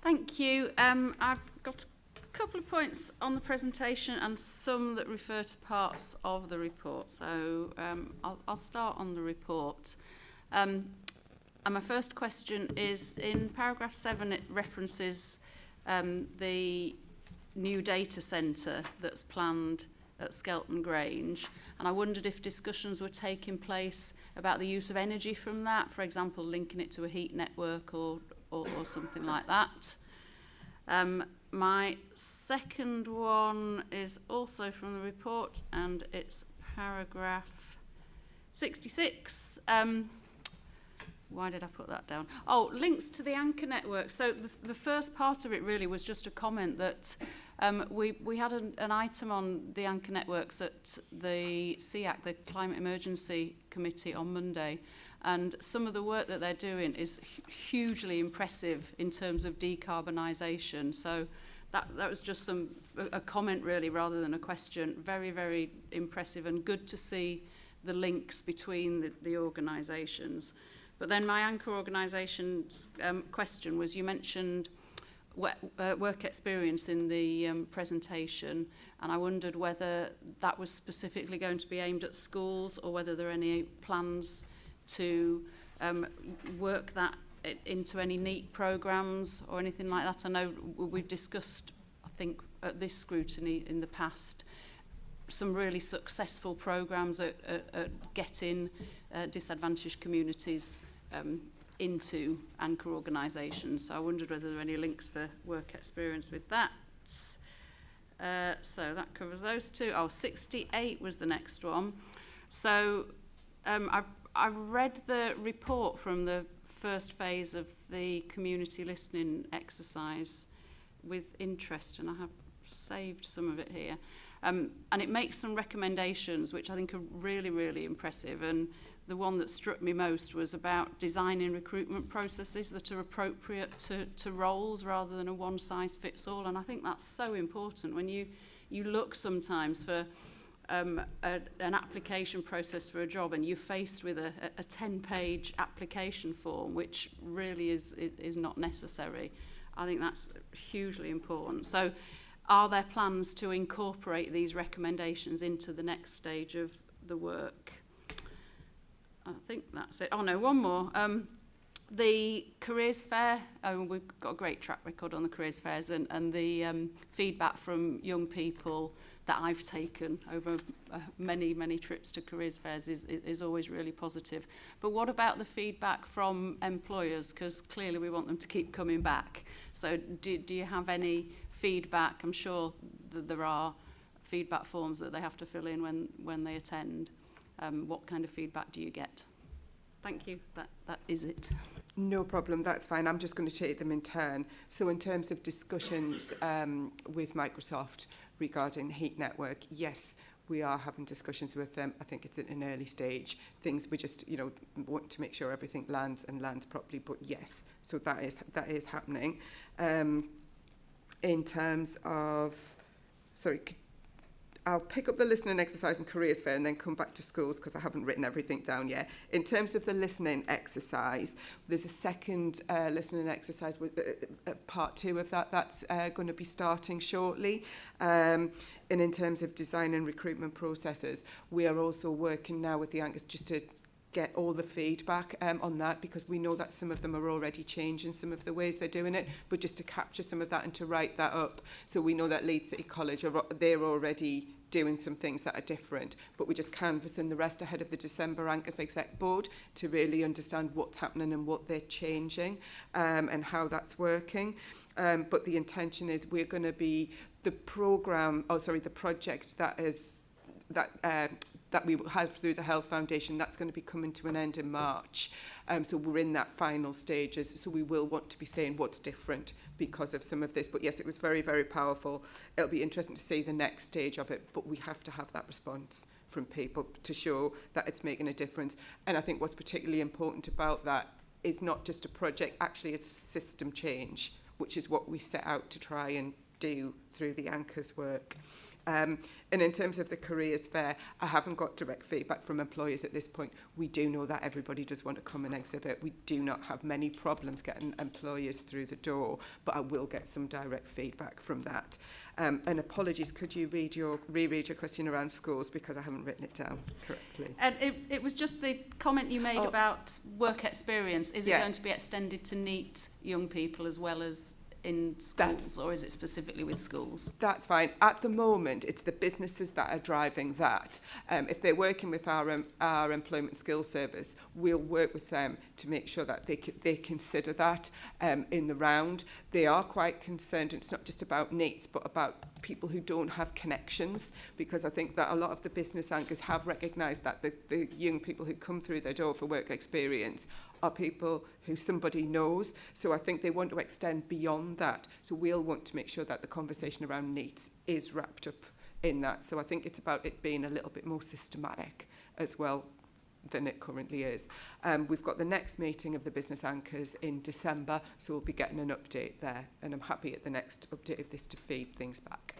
Thank you. I've got a couple of points on the presentation and some that refer to parts of the report. So I'll start on the report. And my first question is, in paragraph 7, it references the new data centre that's planned at Skelton Grange, and I wondered if discussions were taking place about the use of energy from that, for example, linking it to a heat network or something like that. My second one is also from the report, and it's paragraph 66. Why did I put that down? Oh, links to the anchor network. So the first part of it really was just a comment that we had an item on the anchor networks at the CEAC, the Climate Emergency Committee, on Monday. And some of the work that they're doing is hugely impressive in terms of decarbonisation. So that was just a comment really, rather than a question. Very, very impressive, and good to see the links between the organisations. But then my anchor organisation's question was, you mentioned work experience in the presentation, and I wondered whether that was specifically going to be aimed at schools, or whether there are any plans to work that into any NEET programmes or anything like that. I know we've discussed, I think, at this scrutiny in the past, some really successful programmes at getting disadvantaged communities into anchor organisations. So I wondered whether there are any links for work experience with that. So that covers those two. Oh, 68 was the next one. So I read the report from the first phase of the community listening exercise with interest, and I have saved some of it here. And it makes some recommendations which I think are really, really impressive. And the one that struck me most was about designing recruitment processes that are appropriate to roles rather than a one-size-fits-all. And I think that's so important when you look sometimes for an application process for a job, and you're faced with a 10-page application form, which really is not necessary. I think that's hugely important. So are there plans to incorporate these recommendations into the next stage of the work? I think that's it. Oh no, one more. The careers fair, we've got a great track record on the careers fairs, and the feedback from young people that I've taken over many, many trips to careers fairs is always really positive. But what about the feedback from employers? Because clearly we want them to keep coming back. So do you have any feedback? I'm sure that there are feedback forms that they have to fill in when they attend. What kind of feedback do you get? Thank you. That is it. No problem, that's fine. I'm just going to take them in turn. So in terms of discussions with Microsoft regarding the heat network, yes, we are having discussions with them. I think it's at an early stage. Things we just, you know, want to make sure everything lands properly. But yes, so that is happening. In terms of, sorry, I'll pick up the listening exercise and careers fair and then come back to schools because I haven't written everything down yet. In terms of the listening exercise, there's a second listening exercise with part 2 of that. That's going to be starting shortly. And in terms of design and recruitment processes, we are also working now with the Anchors just to get all the feedback on that, because we know that some of them are already changing some of the ways they're doing it, but just to capture some of that and to write that up. So we know that Leeds City College, they're already doing some things that are different, but we're just canvassing the rest ahead of the December Anchors Exec Board to really understand what's happening and what they're changing and how that's working. But the intention is we're going to be the project that is that we have through the Health Foundation, that's going to be coming to an end in March. So we're in that final stages. So we will want to be saying what's different because of some of this. But yes, it was very, very powerful. It'll be interesting to see the next stage of it, but we have to have that response from people to show that it's making a difference. And I think what's particularly important about that is not just a project, actually it's system change, which is what we set out to try and do through the Anchors work. And in terms of the careers fair, I haven't got direct feedback from employers at this point. We do know that everybody does want to come and exhibit. We do not have many problems getting employers through the door, but I will get some direct feedback from that. And apologies, could you reread your question around schools, because I haven't written it down correctly. And it was just the comment you made about work experience. Is it going to be extended to NEET young people as well as in schools, or is it specifically with schools? That's fine. At the moment, it's the businesses that are driving that. If they're working with our Employment Skills Service, we'll work with them to make sure that they consider that in the round. They are quite concerned. It's not just about NEETs, but about people who don't have connections, because I think that a lot of the business anchors have recognised that the young people who come through their door for work experience are people who somebody knows. So I think they want to extend beyond that. So we'll want to make sure that the conversation around needs is wrapped up in that. So I think it's about it being a little bit more systematic as well than it currently is. We've got the next meeting of the business anchors in December, so we'll be getting an update there. And I'm happy at the next update of this to feed things back.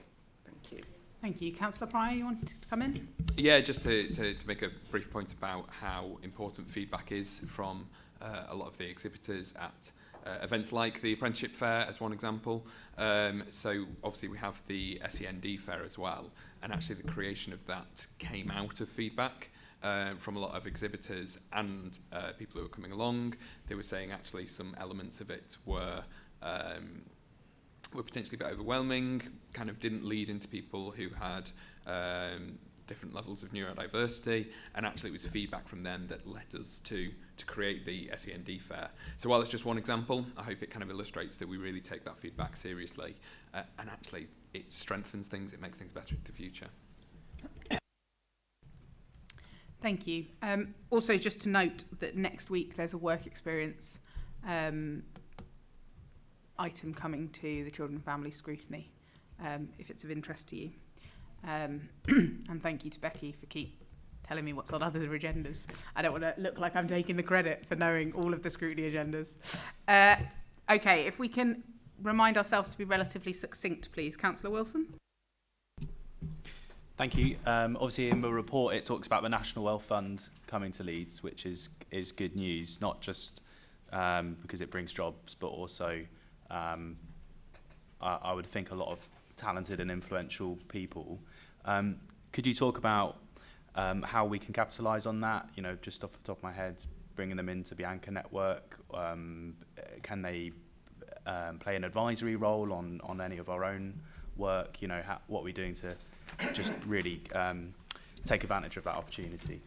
Thank you. Thank you. Councillor Pryor, you wanted to come in? Yeah, just to make a brief point about how important feedback is from a lot of the exhibitors at events like the Apprenticeship Fair as one example. So obviously we have the SEND Fair as well, and actually the creation of that came out of feedback from a lot of exhibitors and people who were coming along. They were saying actually some elements of it were potentially a bit overwhelming, kind of didn't lead into people who had different levels of neurodiversity, and actually it was feedback from them that led us to create the SEND Fair. So while it's just one example, I hope it kind of illustrates that we really take that feedback seriously, and actually it strengthens things, it makes things better in the future. Thank you. Also, just to note that next week there's a work experience item coming to the Children and Family Scrutiny, if it's of interest to you. And thank you to Becky for keep telling me what's on other agendas. I don't want to look like I'm taking the credit for knowing all of the scrutiny agendas. Okay, if we can remind ourselves to be relatively succinct, please. Councillor Wilson. Thank you. Obviously, in the report, it talks about the National Wealth Fund coming to Leeds, which is good news, not just because it brings jobs, but also I would think a lot of talented and influential people. Could you talk about how we can capitalise on that? You know, just off the top of my head, bringing them into the Anchor network. Can they play an advisory role on any of our own work? You know, what we're doing to just really take advantage of that opportunity.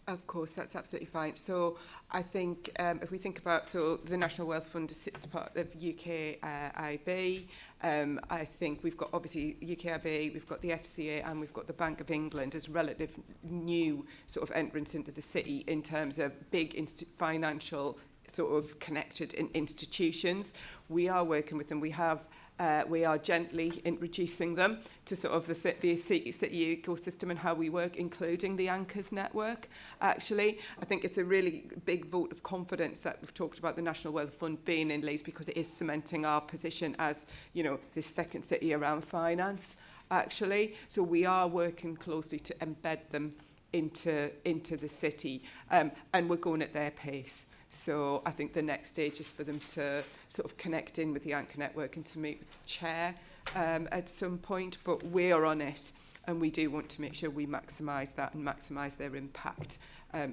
Of course, that's absolutely fine. So I think if we think about, so the National Wealth Fund sits part of UKIB. I think we've got obviously UKIB, we've got the FCA, and we've got the Bank of England as relative new sort of entrance into the city in terms of big financial sort of connected institutions. We are working with them. We are gently introducing them to sort of the city ecosystem and how we work, including the Anchors network. Actually, I think it's a really big vote of confidence that we've talked about the National Wealth Fund being in Leeds, because it is cementing our position as, you know, this second city around finance. actually. So we are working closely to embed them into the city, and we're going at their pace. So I think the next stage is for them to sort of connect in with the Anchor Network and to meet with the chair at some point, but we are on it, and we do want to make sure we maximise that and maximise their impact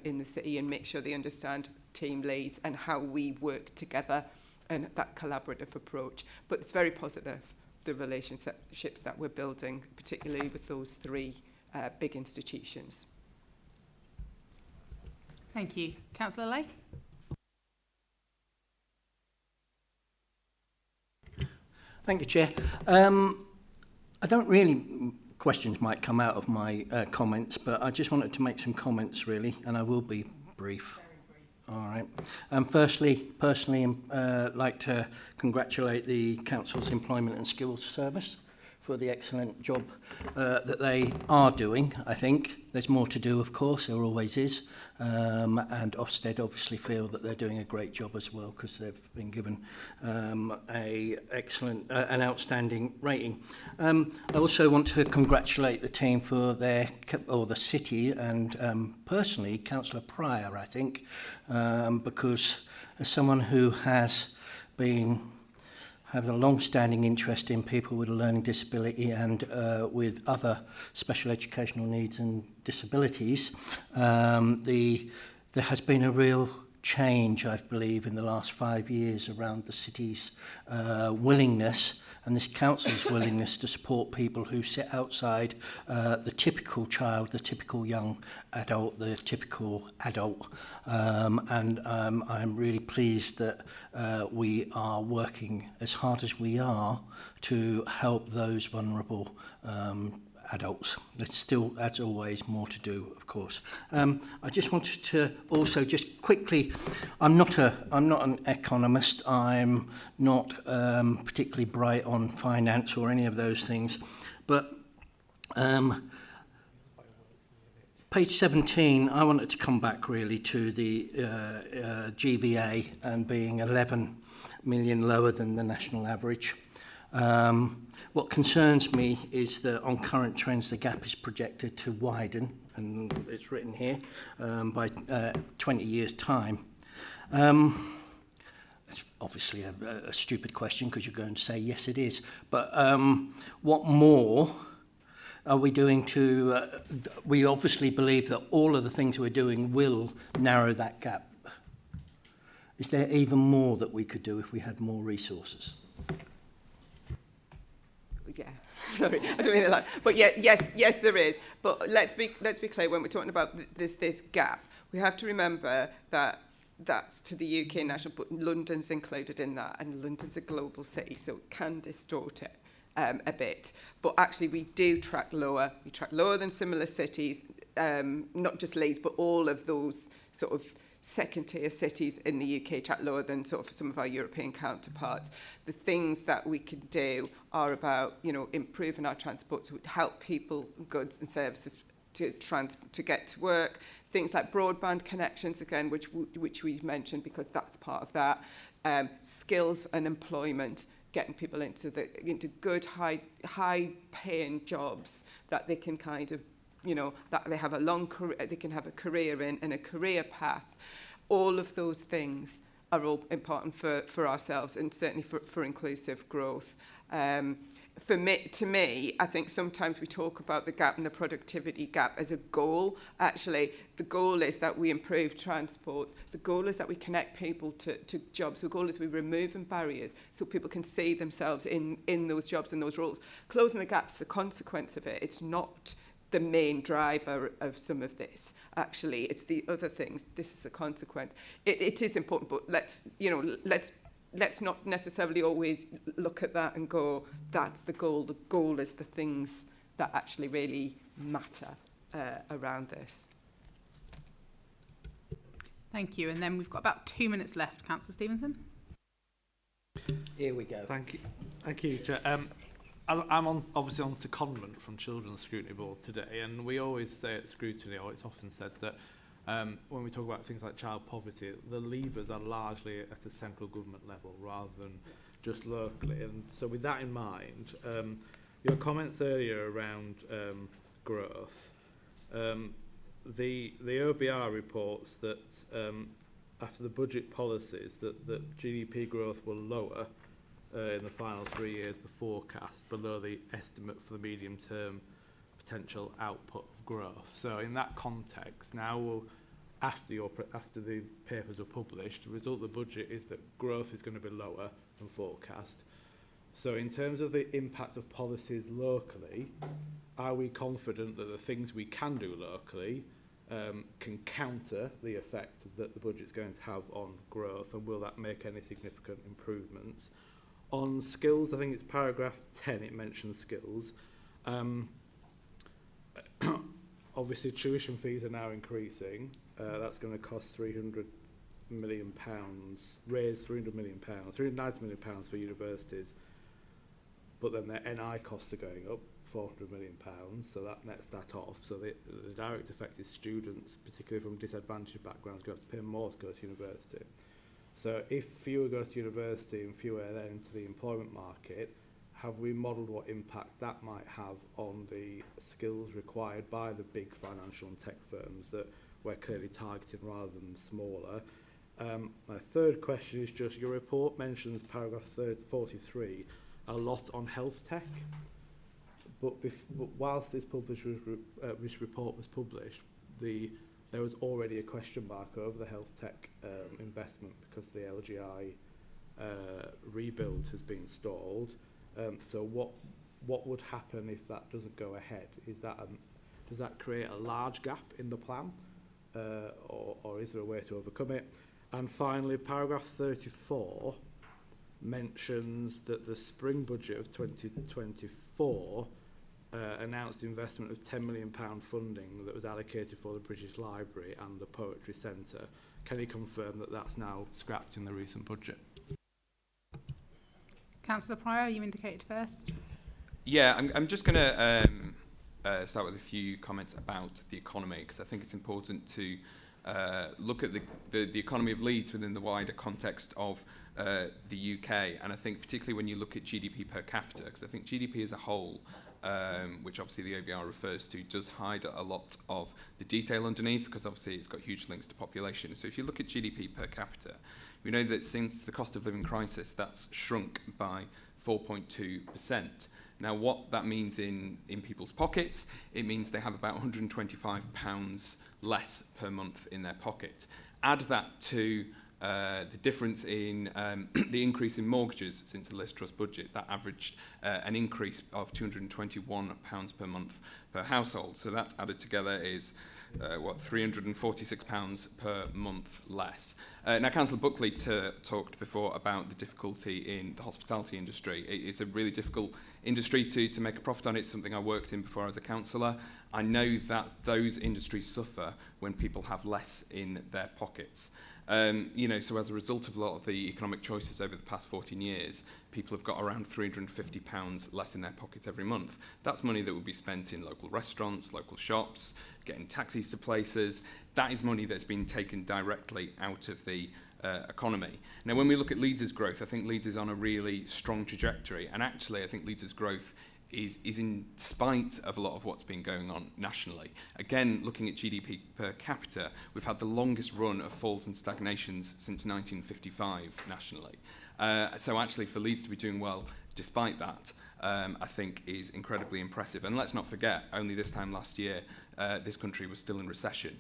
in the city, and make sure they understand team leads and how we work together and that collaborative approach. But it's very positive, the relationships that we're building, particularly with those three big institutions. Thank you. Councillor Lay? Thank you, Chair. I don't really, questions might come out of my comments, but I just wanted to make some comments really, and I will be brief. All right. Firstly, personally, like to congratulate the Council's Employment and Skills Service for the excellent job that they are doing. I think there's more to do, of course, there always is. And Ofsted obviously feel that they're doing a great job as well, because they've been given an outstanding rating. I also want to congratulate the team for the city, and personally Councillor Pryor, I think, because as someone who has a long-standing interest in people with a learning disability and with other special educational needs and disabilities, there has been a real change, I believe, in the last 5 years around the city's willingness and this council's willingness to support people who sit outside the typical child, the typical young adult, the typical adult. I'm really pleased that we are working as hard as we are to help those vulnerable adults. There's still, as always, more to do, of course. I just wanted to also just quickly, I'm not an economist. I'm not particularly bright on finance or any of those things, but page 17, I wanted to come back really to the GVA and being 11 million lower than the national average. What concerns me is that on current trends, the gap is projected to widen, and it's written here, by 20 years' time. It's obviously a stupid question, because you're going to say, yes, it is. But what more are we doing to... we obviously believe that all of the things we're doing will narrow that gap. Is there even more that we could do if we had more resources? Yeah, sorry, I don't mean it like, but yeah, yes, there is. But let's be clear, when we're talking about this gap, we have to remember that that's to the UK national, but London's included in that, and London's a global city, so it can distort it a bit. But actually, we do track lower. We track lower than similar cities, not just Leeds, but all of those sort of second-tier cities in the UK track lower than sort of some of our European counterparts. The things that we can do are about, improving our transport to help people, goods and services to get to work. Things like broadband connections, again, which we've mentioned, because that's part of that. Skills and employment, getting people into good, high-paying jobs that they can kind of, that they have a long career, they can have a career in, and a career path. All of those things are all important for ourselves, and certainly for inclusive growth. To me, I think sometimes we talk about the gap and the productivity gap as a goal. Actually, the goal is that we improve transport. The goal is that we connect people to jobs. The goal is we remove barriers so people can see themselves in those jobs and those roles. Closing the gap is a consequence of it. It's not the main driver of some of this. Actually, it's the other things. This is a consequence. It is important, but let's not necessarily always look at that and go, that's the goal. The goal is the things that actually really matter around this. Thank you. And then we've got about 2 minutes left. Councillor Stevenson. Here we go. Thank you, Chair. I'm obviously on secondment from Children's Scrutiny Board today, and we always say at Scrutiny, or it's often said that when we talk about things like child poverty, the levers are largely at a central government level rather than just locally. And so with that in mind, your comments earlier around growth, the OBR reports that after the budget policies that GDP growth will lower in the final 3 years, the forecast below the estimate for the medium term potential output of growth. So in that context, now after the papers were published, the result of the budget is that growth is going to be lower than forecast. So in terms of the impact of policies locally, are we confident that the things we can do locally can counter the effect that the budget is going to have on growth, and will that make any significant improvements? On skills, I think it's paragraph 10, it mentions skills. Obviously, tuition fees are now increasing. That's going to cost £300 million, raise £300 million, £390 million for universities. But then their NI costs are going up, £400 million, so that nets that off. So the direct effect is students, particularly from disadvantaged backgrounds, going to have to pay more to go to university. So if fewer go to university and fewer then into the employment market, have we modelled what impact that might have on the skills required by the big financial and tech firms that we're clearly targeting rather than smaller? My third question is just, your report mentions paragraph 43, a lot on health tech, but whilst this report was published, there was already a question mark over the health tech investment because the LGI rebuild has been stalled. So what would happen if that doesn't go ahead? Does that create a large gap in the plan, or is there a way to overcome it? And finally, paragraph 34 mentions that the spring budget of 2024 announced investment of £10 million funding that was allocated for the British Library and the Poetry Centre. Can you confirm that that's now scrapped in the recent budget? Councillor Pryor, you indicated first. Yeah, I'm just going to start with a few comments about the economy, because I think it's important to look at the economy of Leeds within the wider context of the UK. And I think particularly when you look at GDP per capita, because I think GDP as a whole, which obviously the OBR refers to, does hide a lot of the detail underneath, because obviously it's got huge links to population. So if you look at GDP per capita, we know that since the cost of living crisis, that's shrunk by 4.2%. Now, what that means in people's pockets, it means they have about £125 less per month in their pocket. Add that to the difference in the increase in mortgages since the Liz Truss budget, that averaged an increase of £221 per month per household. So that added together is £346 per month less. Now, Councillor Buckley talked before about the difficulty in the hospitality industry. It's a really difficult industry to make a profit on. It's something I worked in before as a councillor. I know that those industries suffer when people have less in their pockets. So as a result of a lot of the economic choices over the past 14 years, people have got around £350 less in their pocket every month. That's money that would be spent in local restaurants, local shops, getting taxis to places. That is money that's been taken directly out of the economy. Now, when we look at Leeds' growth, I think Leeds is on a really strong trajectory. And actually, I think Leeds' growth is in spite of a lot of what's been going on nationally. Again, looking at GDP per capita, we've had the longest run of falls and stagnations since 1955 nationally. So actually, for Leeds to be doing well despite that, I think is incredibly impressive. And let's not forget, only this time last year, this country was still in recession.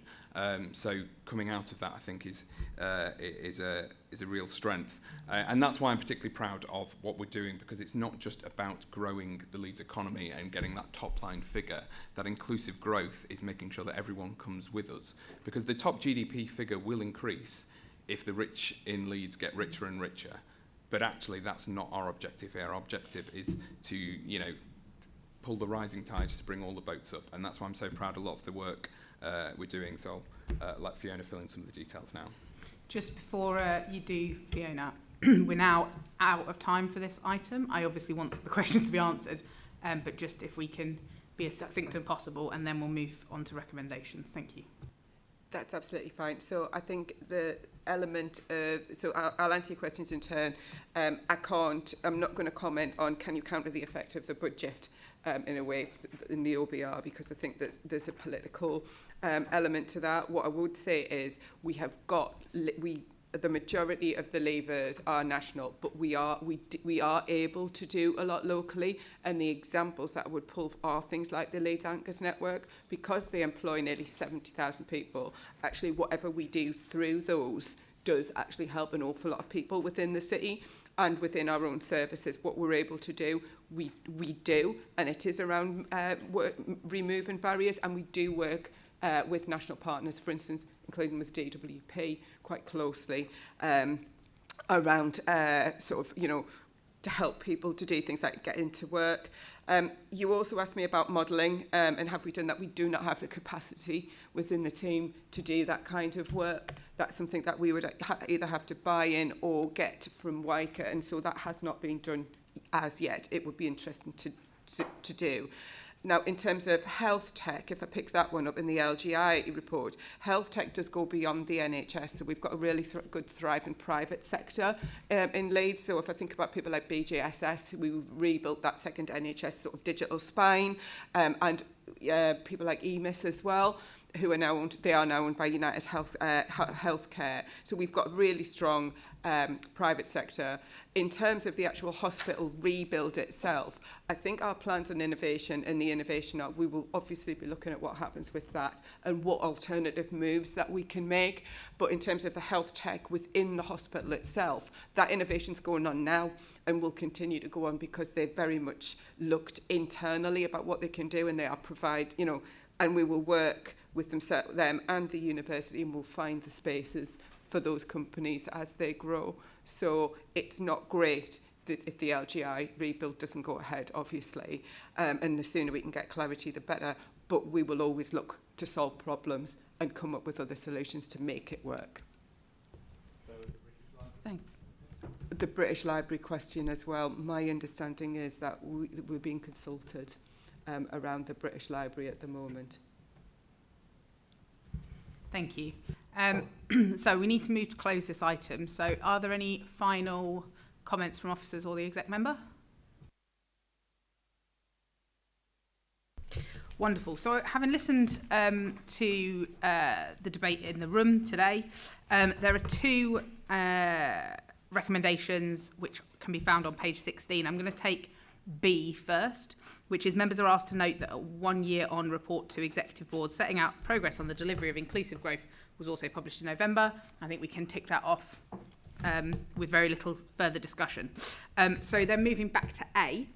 So coming out of that, I think, is a real strength. And that's why I'm particularly proud of what we're doing, because it's not just about growing the Leeds economy and getting that top-line figure. That inclusive growth is making sure that everyone comes with us. Because the top GDP figure will increase if the rich in Leeds get richer and richer. But actually, that's not our objective here. Our objective is to, pull the rising tides to bring all the boats up. And that's why I'm so proud of a lot of the work we're doing. So I'll let Fiona fill in some of the details now. Just before you do, Fiona, we're now out of time for this item. I obviously want the questions to be answered, but just if we can be as succinct as possible, and then we'll move on to recommendations. Thank you. That's absolutely fine. So I think the element of, so I'll answer your questions in turn. I'm not going to comment on can you counter the effect of the budget. in a way in the OBR, because I think that there's a political element to that. What I would say is we have got, the majority of the levers are national, but we are able to do a lot locally, and the examples that I would pull are things like the Leeds Anchors Network, because they employ nearly 70,000 people. Actually, whatever we do through those does actually help an awful lot of people within the city and within our own services. What we're able to do, we do, and it is around removing barriers, and we do work with national partners, for instance, including with DWP, quite closely around sort of, you know, to help people to do things like get into work. You also asked me about modelling and have we done that? We do not have the capacity within the team to do that kind of work. That's something that we would either have to buy in or get from WICA, and so that has not been done as yet. It would be interesting to do. Now, in terms of health tech, if I pick that one up in the LGI report, health tech does go beyond the NHS. So we've got a really good thriving private sector in Leeds. So if I think about people like BJSS, we rebuilt that second NHS sort of digital spine, and people like EMIS as well, who are now owned, they are now owned by United Healthcare. So we've got a really strong private sector. In terms of the actual hospital rebuild itself, I think our plans on innovation and the innovation are, we will obviously be looking at what happens with that and what alternative moves that we can make. But in terms of the health tech within the hospital itself, that innovation's going on now and will continue to go on, because they've very much looked internally about what they can do, and they are provide, you know, and we will work with them and the university, and we'll find the spaces for those companies as they grow. So it's not great that if the LGI rebuild doesn't go ahead, obviously, and the sooner we can get clarity, the better. But we will always look to solve problems and come up with other solutions to make it work. Thanks. The British Library question as well. My understanding is that we're being consulted around the British Library at the moment. Thank you. So we need to move to close this item. So are there any final comments from officers or the exec member? Wonderful. So having listened to the debate in the room today, there are two recommendations which can be found on page 16. I'm going to take B first, which is members are asked to note that a 1 year on report to Executive Board setting out progress on the delivery of inclusive growth was also published in November. I think we can tick that off with very little further discussion. So then moving back to A,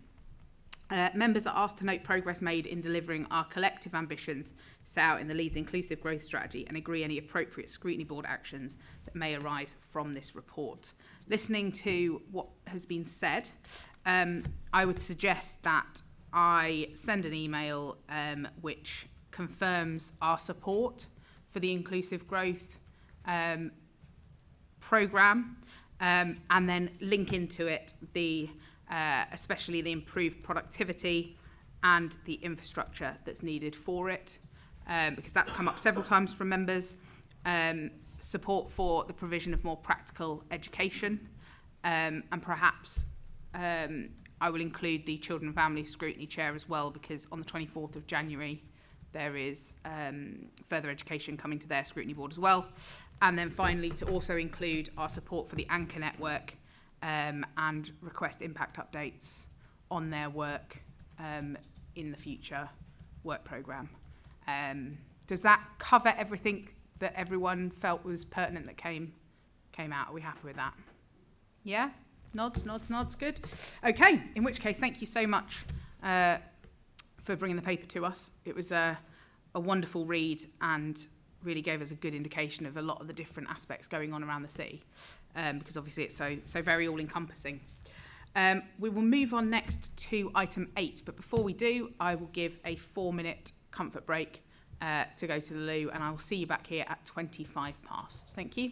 members are asked to note progress made in delivering our collective ambitions set out in the Leeds Inclusive Growth Strategy and agree any appropriate Scrutiny Board actions that may arise from this report. Listening to what has been said, I would suggest that I send an email which confirms our support for the Inclusive Growth programme, and then link into it the especially the improved productivity and the infrastructure that's needed for it, because that's come up several times from members. Support for the provision of more practical education, and perhaps I will include the Children and Family Scrutiny Chair as well, because on the 24th of January there is further education coming to their Scrutiny Board as well. And then finally to also include our support for the Anchor Network and request impact updates on their work in the future work programme. Does that cover everything that everyone felt was pertinent that came out? Are we happy with that? Yeah? Nods, nods, nods, good. Okay, in which case, thank you so much for bringing the paper to us. It was a wonderful read and really gave us a good indication of a lot of the different aspects going on around the city, because obviously it's so very all-encompassing. We will move on next to item 8, but before we do, I will give a 4-minute comfort break to go to the loo, and I will see you back here at 25 past. Thank you.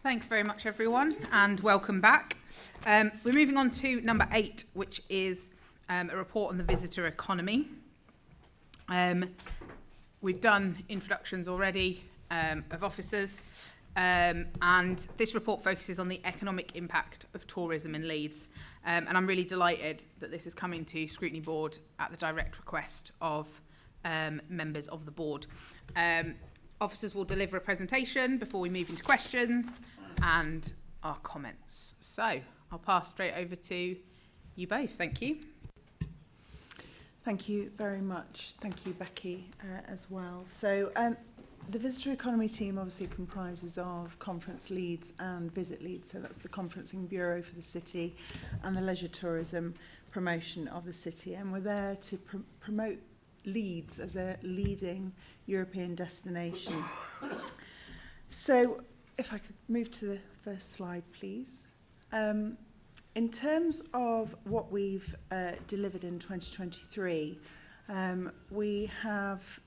Thanks very much, everyone, and welcome back. We're moving on to number 8, which is a report on the visitor economy. We've done introductions already of officers, and this report focuses on the economic impact of tourism in Leeds. And I'm really delighted that this is coming to Scrutiny Board at the direct request of members of the board. Officers will deliver a presentation before we move into questions and our comments. So I'll pass straight over to you both. Thank you. Thank you very much. Thank you, Becky, as well. So the visitor economy team obviously comprises of Conference Leeds and Visit Leeds. So that's the conferencing bureau for the city and the leisure tourism promotion of the city. And we're there to promote Leeds as a leading European destination. So if I could move to the first slide, please. In terms of what we've delivered in 2023, we have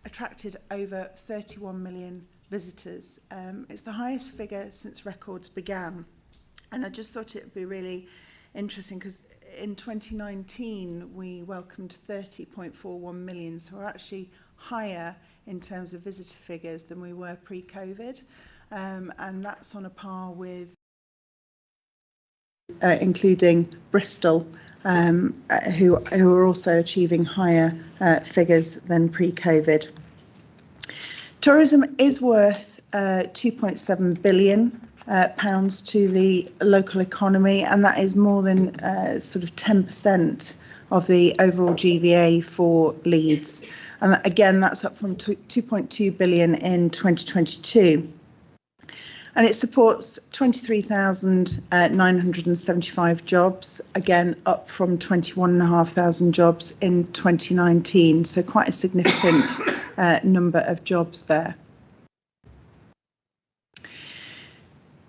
attracted over 31 million visitors. It's the highest figure since records began. And I just thought it would be really interesting because in 2019, we welcomed 30.41 million. So we're actually higher in terms of visitor figures than we were pre-COVID. And that's on a par with including Bristol, who are also achieving higher figures than pre-COVID. Tourism is worth 2.7 billion pounds to the local economy, and that is more than sort of 10% of the overall GVA for Leeds. And that, again, that's up from 2.2 billion in 2022. And it supports 23,975 jobs, again up from 21,500 jobs in 2019. So quite a significant number of jobs there.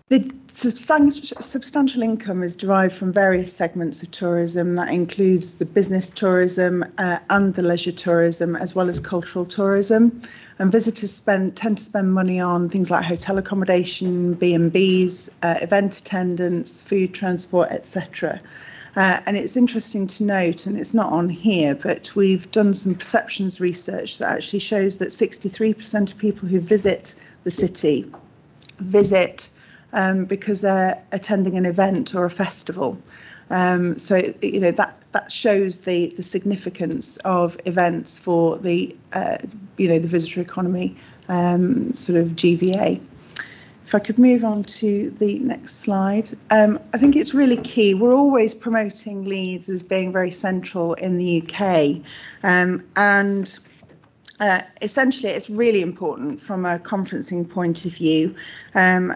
The substantial income is derived from various segments of tourism. That includes the business tourism and the leisure tourism, as well as cultural tourism. And visitors tend to spend money on things like hotel accommodation, B&Bs, event attendance, food transport, etc. And it's interesting to note, and it's not on here, but we've done some perceptions research that actually shows that 63% of people who visit the city visit because they're attending an event or a festival. So you know that shows the significance of events for the the visitor economy sort of GVA. If I could move on to the next slide. I think it's really key. We're always promoting Leeds as being very central in the UK, and essentially it's really important from a conferencing point of view, and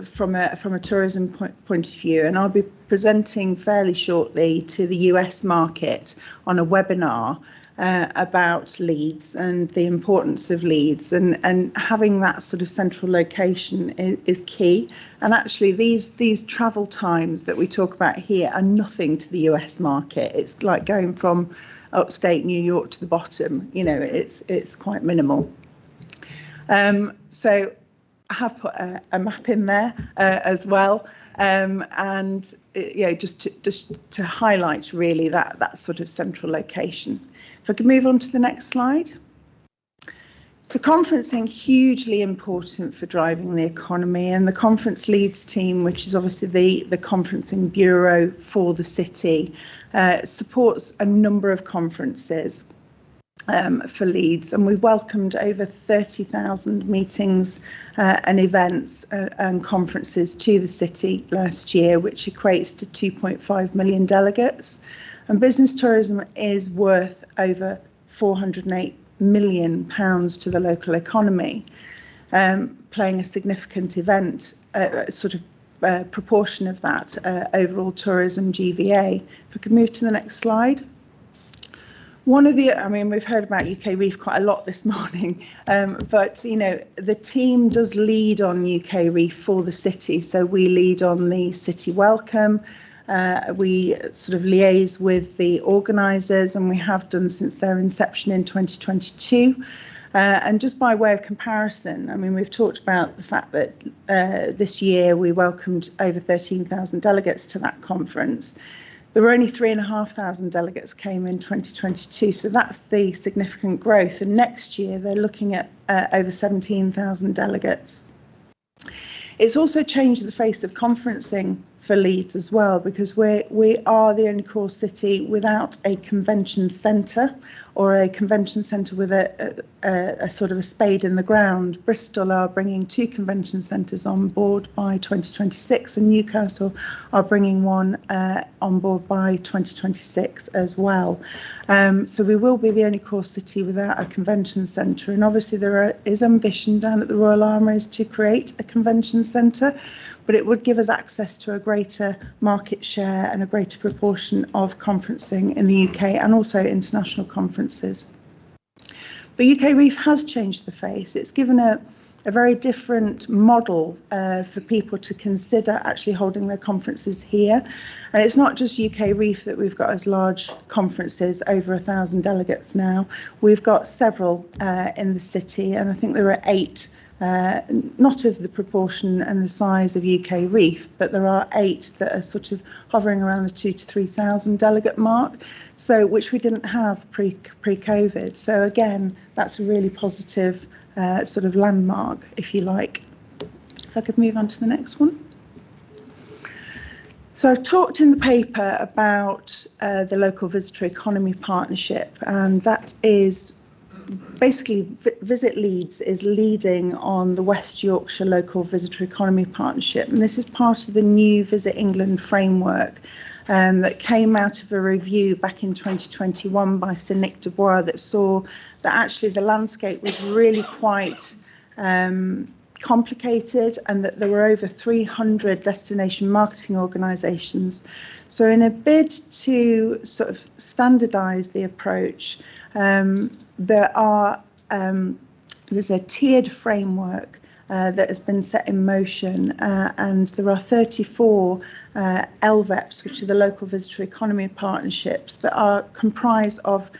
from a tourism point of view. And I'll be presenting fairly shortly to the US market on a webinar about Leeds and the importance of Leeds, and having that sort of central location is key. And actually these travel times that we talk about here are nothing to the US market. It's like going from upstate New York to the bottom. It's quite minimal. So I have put a map in there as well, and just to highlight really that sort of central location. If I could move on to the next slide. So conferencing, hugely important for driving the economy, and the Conference Leeds team, which is obviously the conferencing bureau for the city, supports a number of conferences for Leeds, and we welcomed over 30,000 meetings and events and conferences to the city last year, which equates to 2.5 million delegates. And business tourism is worth over £408 million to the local economy, playing a significant event, proportion of that overall tourism GVA. If we could move to the next slide. We've heard about UK Reef quite a lot this morning, but the team does lead on UK Reef for the city. So we lead on the city welcome. We sort of liaise with the organisers, and we have done since their inception in 2022. And just by way of comparison, I mean, we've talked about the fact that this year we welcomed over 13,000 delegates to that conference. There were only 3,500 delegates came in 2022, so that's the significant growth. And next year they're looking at over 17,000 delegates. It's also changed the face of conferencing for Leeds as well, because we are the only core city without a convention centre, or a convention centre with a sort of a spade in the ground. Bristol are bringing 2 convention centres on board by 2026, and Newcastle are bringing one on board by 2026 as well. So we will be the only core city without a convention centre, and obviously there is ambition down at the Royal Armouries to create a convention centre, but it would give us access to a greater market share and a greater proportion of conferencing in the UK and also international conferences. But UK Reef has changed the face. It's given a very different model for people to consider actually holding their conferences here. And it's not just UK Reef that we've got as large conferences, over 1,000 delegates now. We've got several in the city, and I think there are 8 not of the proportion and the size of UK Reef, but there are 8 that are sort of hovering around the 2,000 to 3,000 delegate mark, so which we didn't have pre-COVID. So again, that's a really positive sort of landmark, if you like. If I could move on to the next one. So I've talked in the paper about the local visitor economy partnership, and that is basically Visit Leeds is leading on the West Yorkshire Local Visitor Economy Partnership, and this is part of the new Visit England framework that came out of a review back in 2021 by Sir Nick Dubois that saw that actually the landscape was really quite complicated, and that there were over 300 destination marketing organisations. So in a bid to sort of standardise the approach, there's a tiered framework that has been set in motion, and there are 34 LVEPs, which are the local visitor economy partnerships, that are comprised of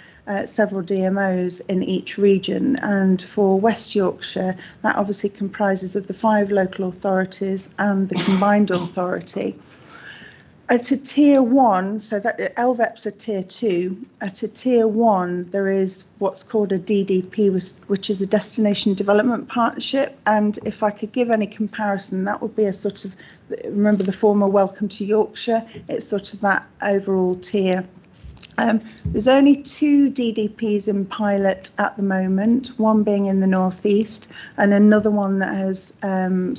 several DMOs in each region. And for West Yorkshire, that obviously comprises of the 5 local authorities and the combined authority. At a tier 1, so that LVEPs are tier 2, at a tier 1 there is what's called a DDP, which is a destination development partnership, and if I could give any comparison, that would be a sort of, remember the former Welcome to Yorkshire, it's sort of that overall tier. There's only 2 DDPs in pilot at the moment, one being in the North East and another one that has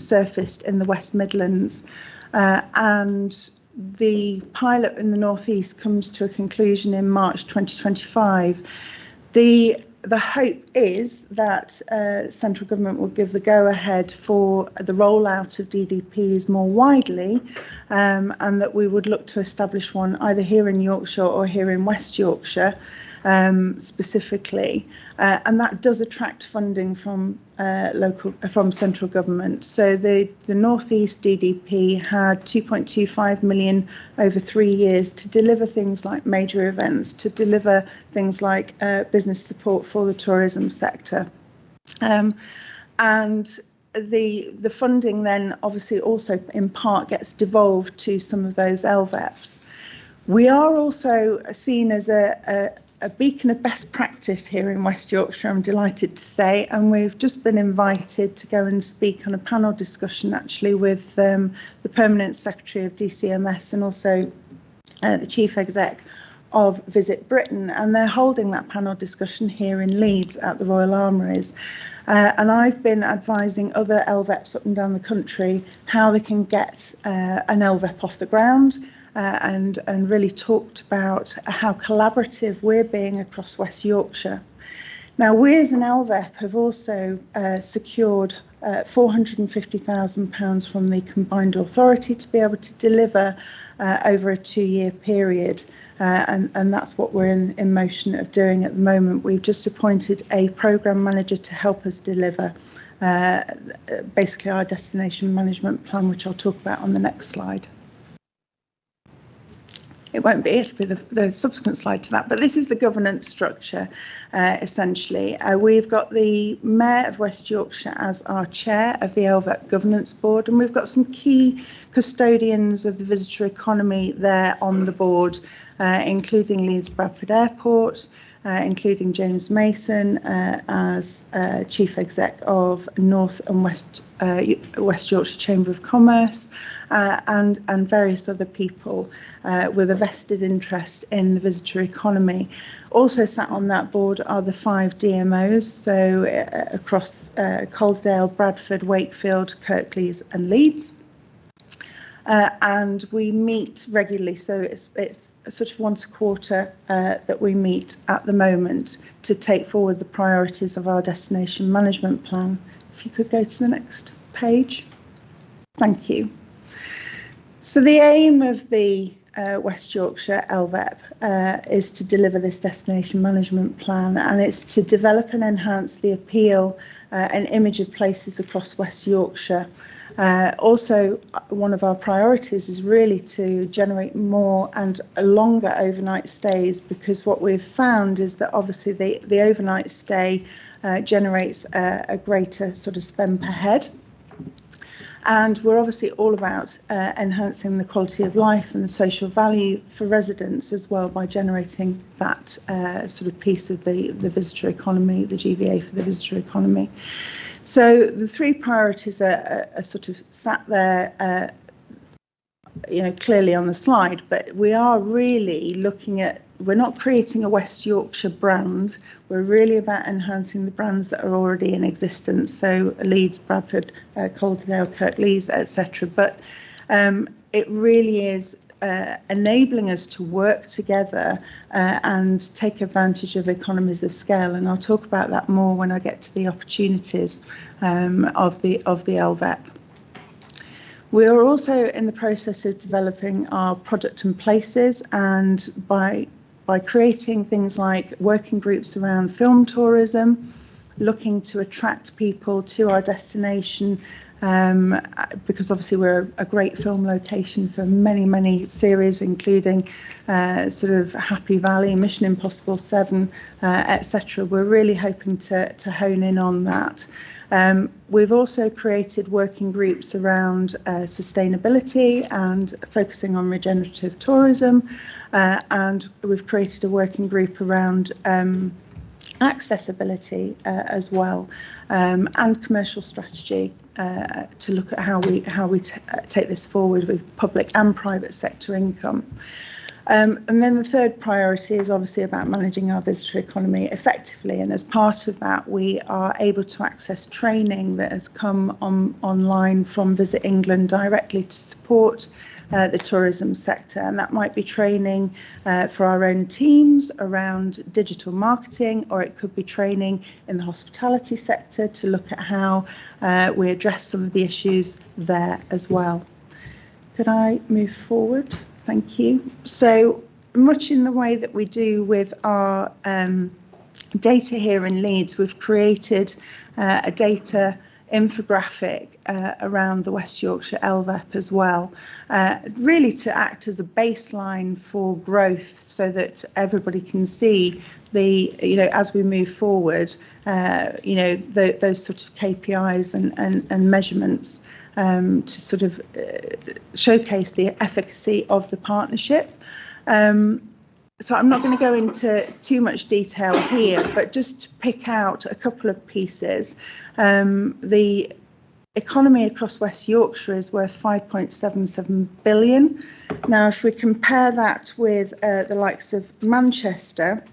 surfaced in the West Midlands, and the pilot in the North East comes to a conclusion in March 2025. The hope is that central government will give the go-ahead for the rollout of DDPs more widely, and that we would look to establish one either here in Yorkshire or here in West Yorkshire specifically, and that does attract funding from from central government. So the North East DDP had 2.25 million over 3 years to deliver things like major events, to deliver things like business support for the tourism sector, and the funding then obviously also in part gets devolved to some of those LVEPs. We are also seen as a beacon of best practice here in West Yorkshire, I'm delighted to say, and we've just been invited to go and speak on a panel discussion actually with the Permanent Secretary of DCMS and also the Chief Exec of Visit Britain, and they're holding that panel discussion here in Leeds at the Royal Armouries. And I've been advising other LVEPs up and down the country how they can get an LVEP off the ground, and really talked about how collaborative we're being across West Yorkshire. Now, we as an LVEP have also secured £450,000 from the combined authority to be able to deliver over a 2-year period, and that's what we're in motion of doing at the moment. We've just appointed a programme manager to help us deliver basically our destination management plan, which I'll talk about on the next slide. it won't be, it'll be the subsequent slide to that, but this is the governance structure essentially. We've got the Mayor of West Yorkshire as our chair of the LVEP Governance Board, and we've got some key custodians of the visitor economy there on the board, including Leeds Bradford Airport, including James Mason as Chief Exec of North and West Yorkshire Chamber of Commerce, and various other people with a vested interest in the visitor economy. Also sat on that board are the 5 DMOs, so across Calderdale, Bradford, Wakefield, Kirklees and Leeds. And we meet regularly, so it's sort of once a quarter that we meet at the moment to take forward the priorities of our destination management plan. If you could go to the next page. Thank you. So the aim of the West Yorkshire LVEP is to deliver this destination management plan, and it's to develop and enhance the appeal and image of places across West Yorkshire. Also, one of our priorities is really to generate more and longer overnight stays, because what we've found is that obviously the overnight stay generates a greater sort of spend per head. And we're obviously all about enhancing the quality of life and the social value for residents as well by generating that sort of piece of the visitor economy, the GVA for the visitor economy. So the 3 priorities are sort of sat there, clearly on the slide, but we are really looking at, we're not creating a West Yorkshire brand, we're really about enhancing the brands that are already in existence, so Leeds, Bradford, Calderdale, Kirklees, etc. But it really is enabling us to work together and take advantage of economies of scale, and I'll talk about that more when I get to the opportunities of the LVEP. We are also in the process of developing our product and places, and by creating things like working groups around film tourism, looking to attract people to our destination, because obviously we're a great film location for many series, including sort of Happy Valley, Mission Impossible 7, etc. We're really hoping to hone in on that. We've also created working groups around sustainability and focusing on regenerative tourism, and we've created a working group around accessibility as well, and commercial strategy to look at how we take this forward with public and private sector income. And then the third priority is obviously about managing our visitor economy effectively, and as part of that we are able to access training that has come online from Visit England directly to support the tourism sector, and that might be training for our own teams around digital marketing, or it could be training in the hospitality sector to look at how we address some of the issues there as well. Could I move forward? Thank you. So much in the way that we do with our data here in Leeds, we've created a data infographic around the West Yorkshire LVEP as well, really to act as a baseline for growth, so that everybody can see the, as we move forward, those sort of KPIs and measurements to sort of showcase the efficacy of the partnership. So I'm not going to go into too much detail here, but just to pick out a couple of pieces. The economy across West Yorkshire is worth 5.77 billion. Now, if we compare that with the likes of Manchester,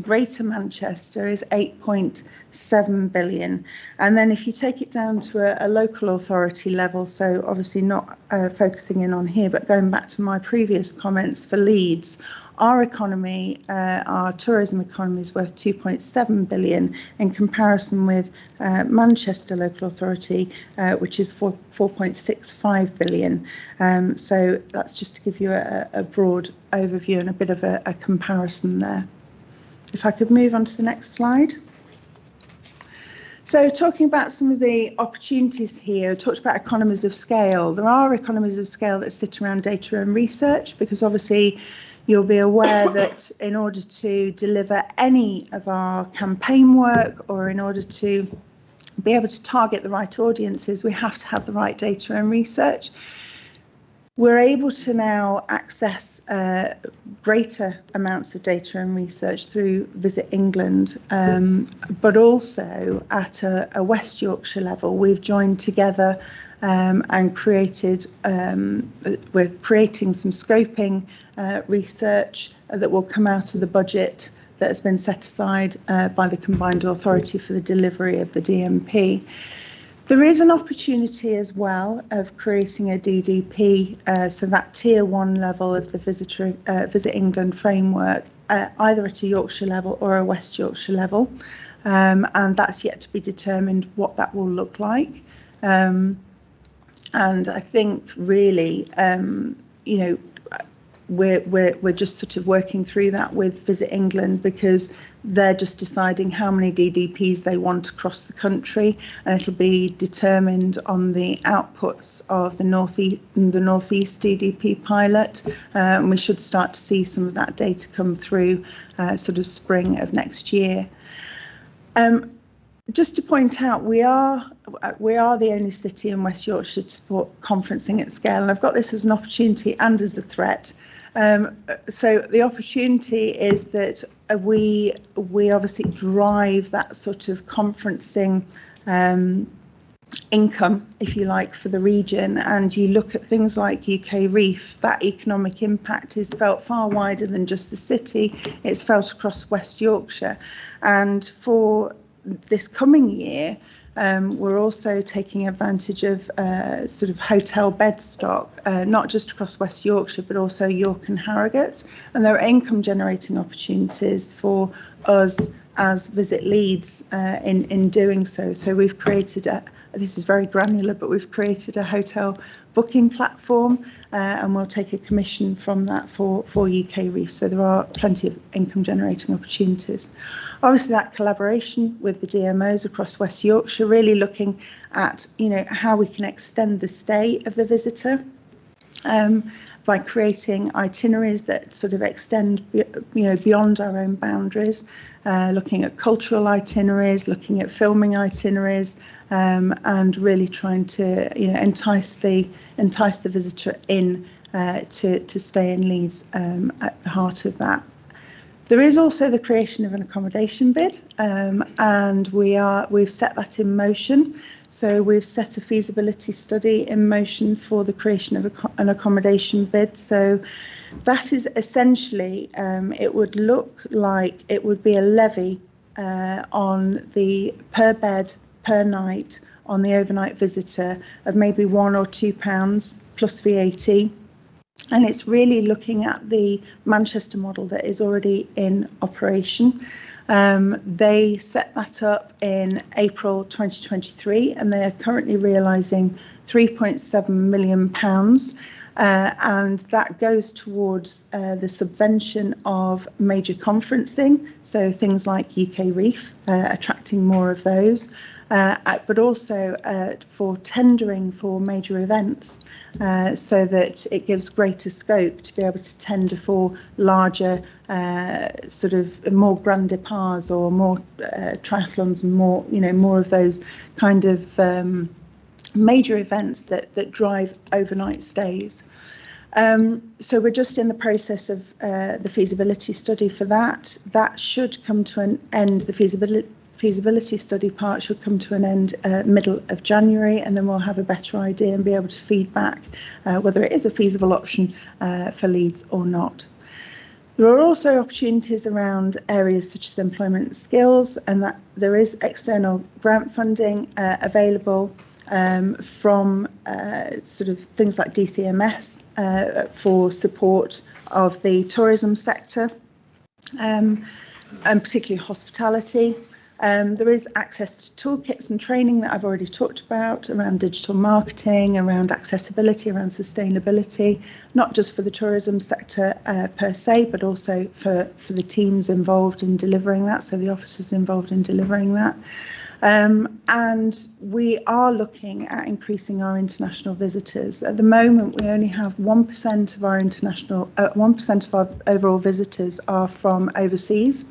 Greater Manchester is 8.7 billion. And then if you take it down to a local authority level, so obviously not focusing in on here, but going back to my previous comments for Leeds, our economy, our tourism economy is worth 2.7 billion in comparison with Manchester local authority, which is 4.65 billion. So that's just to give you a broad overview and a bit of a comparison there. If I could move on to the next slide. So talking about some of the opportunities here, I talked about economies of scale. There are economies of scale that sit around data and research, because obviously, You'll be aware that in order to deliver any of our campaign work, or in order to be able to target the right audiences, we have to have the right data and research. We're able to now access greater amounts of data and research through Visit England, but also at a West Yorkshire level. We've joined together and created, we're creating some scoping research that will come out of the budget that has been set aside by the Combined Authority for the delivery of the DMP. There is an opportunity as well of creating a DDP, so that tier 1 level of the Visit England framework, either at a Yorkshire level or a West Yorkshire level, and that's yet to be determined what that will look like. And I think really, you know, we're just sort of working through that with Visit England, because they're just deciding how many DDPs they want across the country, and it'll be determined on the outputs of the Northeast DDP pilot. And we should start to see some of that data come through sort of spring of next year. Just to point out, we are the only city in West Yorkshire to support conferencing at scale, and I've got this as an opportunity and as a threat. So the opportunity is that we obviously drive that sort of conferencing income, if you like, for the region, and you look at things like UK Reef, that economic impact is felt far wider than just the city. It's felt across West Yorkshire, and for this coming year, we're also taking advantage of sort of hotel bed stock, not just across West Yorkshire, but also York and Harrogate. And there are income generating opportunities for us as Visit Leeds in doing so. So we've created this is very granular, but we've created a hotel booking platform, and we'll take a commission from that for UK Reef. So there are plenty of income generating opportunities. Obviously, that collaboration with the DMOs across West Yorkshire, really looking at, you know, how we can extend the stay of the visitor by creating itineraries that sort of extend, you know, beyond our own boundaries, looking at cultural itineraries, looking at filming itineraries, and really trying to, you know, entice the visitor in to stay in Leeds at the heart of that. There is also the creation of an accommodation bid, and we've set that in motion. So we've set a feasibility study in motion for the creation of an accommodation bid. So that is essentially, it would look like it would be a levy on the per bed per night on the overnight visitor of maybe £1 or £2 plus VAT. And it's really looking at the Manchester model that is already in operation. They set that up in April 2023, and they are currently realising £3.7 million. And that goes towards the subvention of major conferencing, so things like UK Reef, attracting more of those, but also for tendering for major events, so that it gives greater scope to be able to tender for larger, sort of more grand departs or more triathlons and more, you know, more of those kind of major events that drive overnight stays. So we're just in the process of the feasibility study for that. That should come to an end. The feasibility study part should come to an end middle of January, and then we'll have a better idea and be able to feed back whether it is a feasible option for Leeds or not. There are also opportunities around areas such as employment and skills, and that there is external grant funding available from sort of things like DCMS for support of the tourism sector, and particularly hospitality. There is access to toolkits and training that I've already talked about around digital marketing, around accessibility, around sustainability, not just for the tourism sector per se, but also for the teams involved in delivering that, so the officers involved in delivering that. And we are looking at increasing our international visitors. At the moment, we only have 1% of our 1% of our overall visitors are from overseas.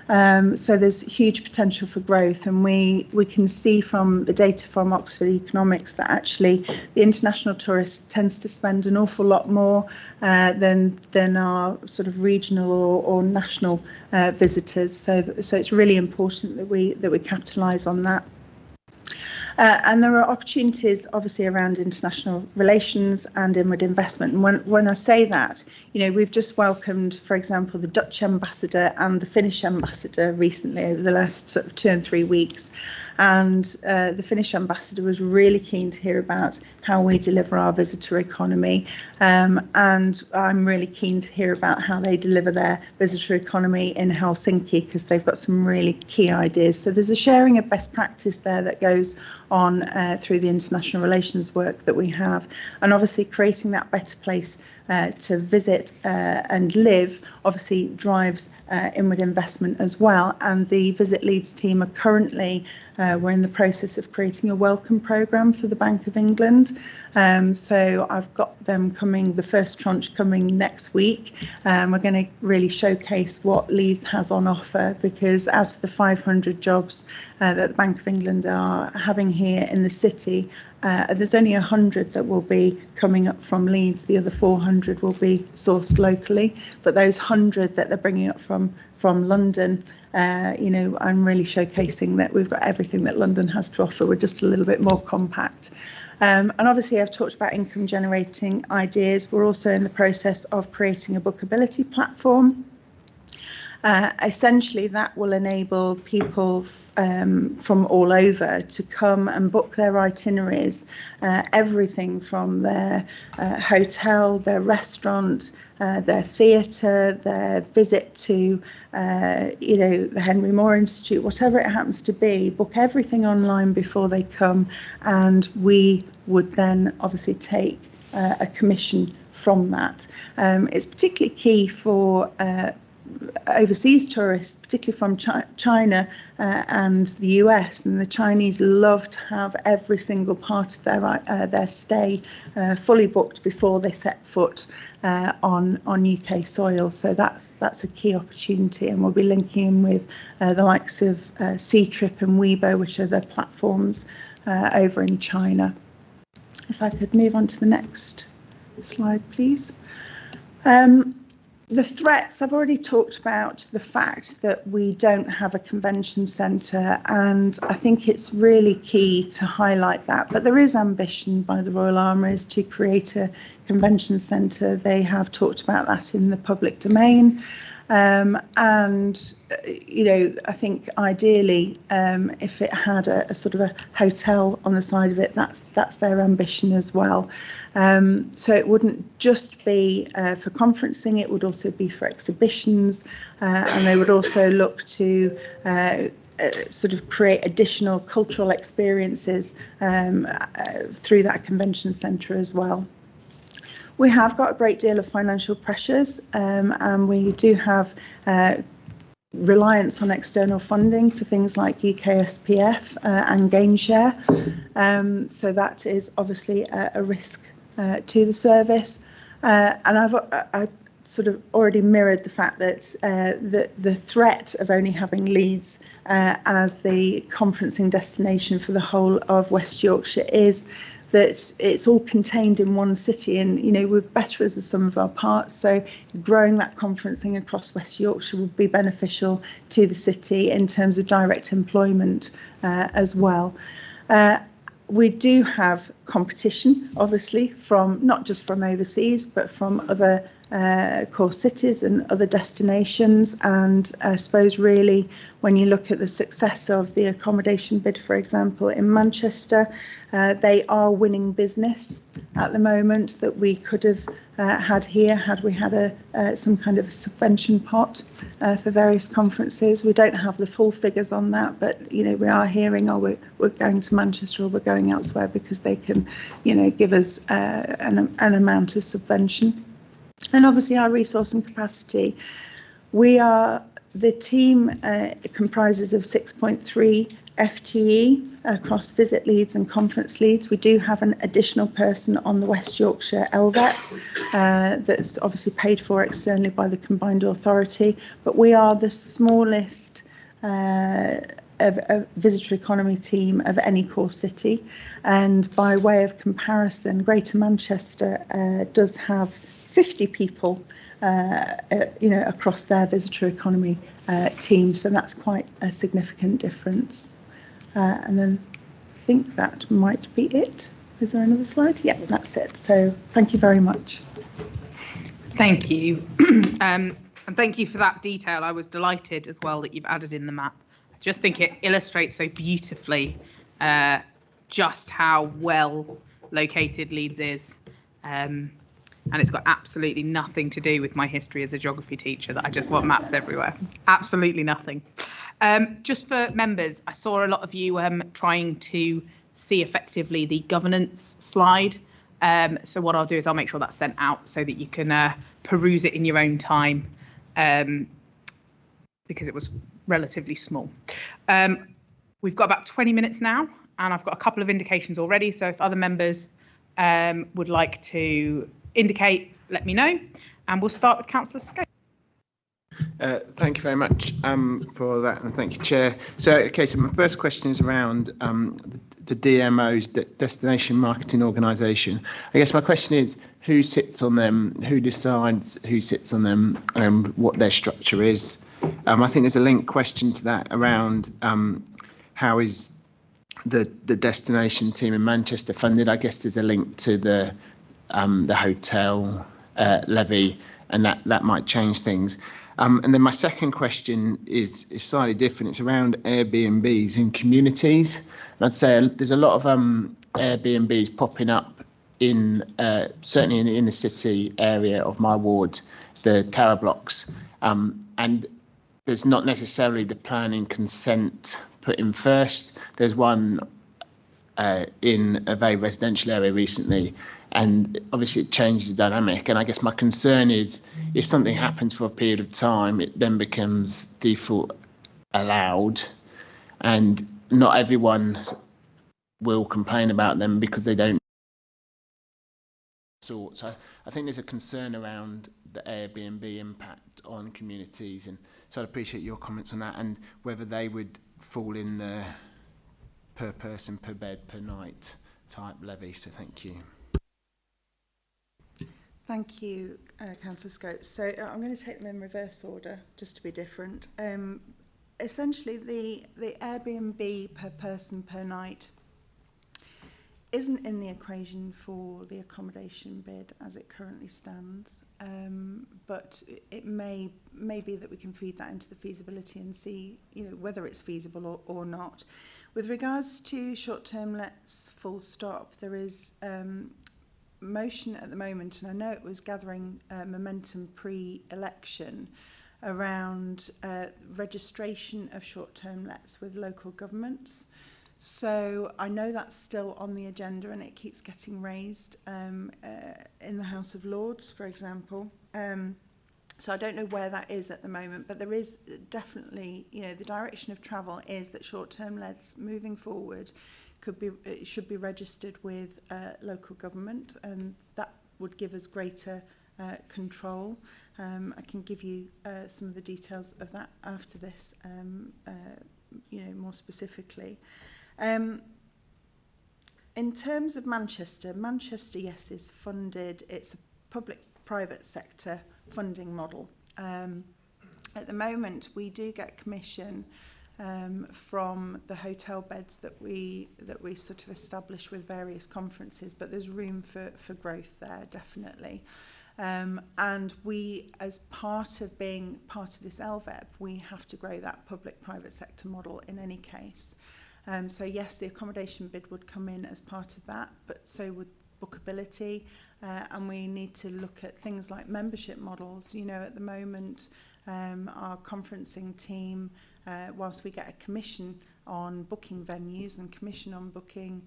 So there's huge potential for growth, and we can see from the data from Oxford Economics that actually the international tourist tends to spend an awful lot more than our sort of regional or national visitors. So it's really important that we capitalise on that. And there are opportunities, obviously, around international relations and inward investment. And when I say that, we've just welcomed, for example, the Dutch ambassador and the Finnish ambassador recently over the last sort of 2 and 3 weeks. And the Finnish ambassador was really keen to hear about how we deliver our visitor economy. And I'm really keen to hear about how they deliver their visitor economy in Helsinki, because they've got some really key ideas. So there's a sharing of best practice there that goes on through the international relations work that we have. And obviously creating that better place to visit and live obviously drives inward investment as well. And the Visit Leeds team are currently, we're in the process of creating a welcome programme for the Bank of England. So I've got them coming, the first tranche coming next week. We're going to really showcase what Leeds has on offer, because out of the 500 jobs that the Bank of England are having here in the city, there's only 100 that will be coming up from Leeds. The other 400 will be sourced locally. But those 100 that they're bringing up from London, I'm really showcasing that we've got everything that London has to offer. We're just a little bit more compact. And obviously, I've talked about income generating ideas. We're also in the process of creating a bookability platform. Essentially, that will enable people from all over to come and book their itineraries, everything from their hotel, their restaurant, their theatre, their visit to, the Henry Moore Institute, whatever it happens to be, book everything online before they come, and we would then obviously take a commission from that. It's particularly key for overseas tourists, particularly from China and the US, and the Chinese love to have every single part of their stay fully booked before they set foot on UK soil. So that's a key opportunity, and we'll be linking in with the likes of Ctrip and Weibo, which are the platforms over in China. If I could move on to the next slide, please. The threats, I've already talked about the fact that we don't have a convention centre, and I think it's really key to highlight that. But there is ambition by the Royal Armouries to create a convention centre. They have talked about that in the public domain. And, I think ideally, if it had a sort of a hotel on the side of it, that's their ambition as well. So it wouldn't just be for conferencing, it would also be for exhibitions, and they would also look to sort of create additional cultural experiences through that convention centre as well. We have got a great deal of financial pressures, and we do have reliance on external funding for things like UK SPF and gain share. So that is obviously a risk to the service. And I've sort of already mirrored the fact that the threat of only having Leeds as the conferencing destination for the whole of West Yorkshire is that it's all contained in one city, and we're better as the sum of our parts, so growing that conferencing across West Yorkshire would be beneficial to the city in terms of direct employment as well. We do have competition, obviously, from not just from overseas, but from other core cities and other destinations. And I suppose really when you look at the success of the accommodation bid, for example, in Manchester, they are winning business at the moment that we could have had here had we had some kind of a subvention pot for various conferences. We don't have the full figures on that, but we are hearing, we're going to Manchester or we're going elsewhere because they can give us an amount of subvention. And obviously our resource and capacity. The team comprises of 6.3 FTE across Visit Leeds and Conference Leeds. We do have an additional person on the West Yorkshire LVEP that's obviously paid for externally by the Combined Authority, but we are the smallest of a visitor economy team of any core city, and by way of comparison, Greater Manchester does have 50 people across their visitor economy team, so that's quite a significant difference. And then I think that might be it. Is there another slide? Yeah, that's it. So thank you very much. Thank you. And thank you for that detail. I was delighted as well that you've added in the map. I just think it illustrates so beautifully just how well located Leeds is. And it's got absolutely nothing to do with my history as a geography teacher, that I just want maps everywhere. Absolutely nothing. Just for members, I saw a lot of you trying to see effectively the governance slide. So what I'll do is I'll make sure that's sent out so that you can peruse it in your own time, because it was relatively small. We've got about 20 minutes now, and I've got a couple of indications already. So if other members would like to indicate, let me know, and we'll start with Councillor Scope. Thank you very much for that, and thank you, Chair. So my first question is around the DMO's Destination Marketing Organisation. I guess my question is, who sits on them, who decides who sits on them, and what their structure is? I think there's a linked question to that around how is the destination team in Manchester funded. I guess there's a link to the hotel levy, and that might change things. And then my second question is slightly different. It's around Airbnbs in communities. And I'd say there's a lot of Airbnbs popping up in certainly in the city area of my ward, the tower blocks, and there's not necessarily the planning consent put in first. There's one in a very residential area recently, and obviously it changes the dynamic. And I guess my concern is, if something happens for a period of time, it then becomes default allowed, and not everyone will complain about them because they don't. So I think there's a concern around the Airbnb impact on communities, and so I'd appreciate your comments on that, and whether they would fall in the per person, per bed, per night type levy. So thank you. Thank you, Councillor Scopes. So I'm going to take them in reverse order, just to be different. Essentially, the Airbnb per person per night isn't in the equation for the accommodation bid as it currently stands, but it may be that we can feed that into the feasibility and see, whether it's feasible or not. With regards to short-term lets, full stop, there is motion at the moment, and I know it was gathering momentum pre-election, around registration of short-term lets with local governments. So I know that's still on the agenda, and it keeps getting raised in the House of Lords, for example. So I don't know where that is at the moment, but there is definitely, the direction of travel is that short-term lets moving forward should be registered with local government, and that would give us greater control. I can give you some of the details of that after this, more specifically. In terms of Manchester, yes, is funded. It's a public-private sector funding model. At the moment, we do get commission from the hotel beds that we sort of establish with various conferences, but there's room for growth there, definitely. And we, as part of being part of this LVEP, we have to grow that public-private sector model in any case. So yes, the accommodation bid would come in as part of that, but so would bookability, and we need to look at things like membership models. At the moment, our conferencing team, whilst we get a commission on booking venues and commission on booking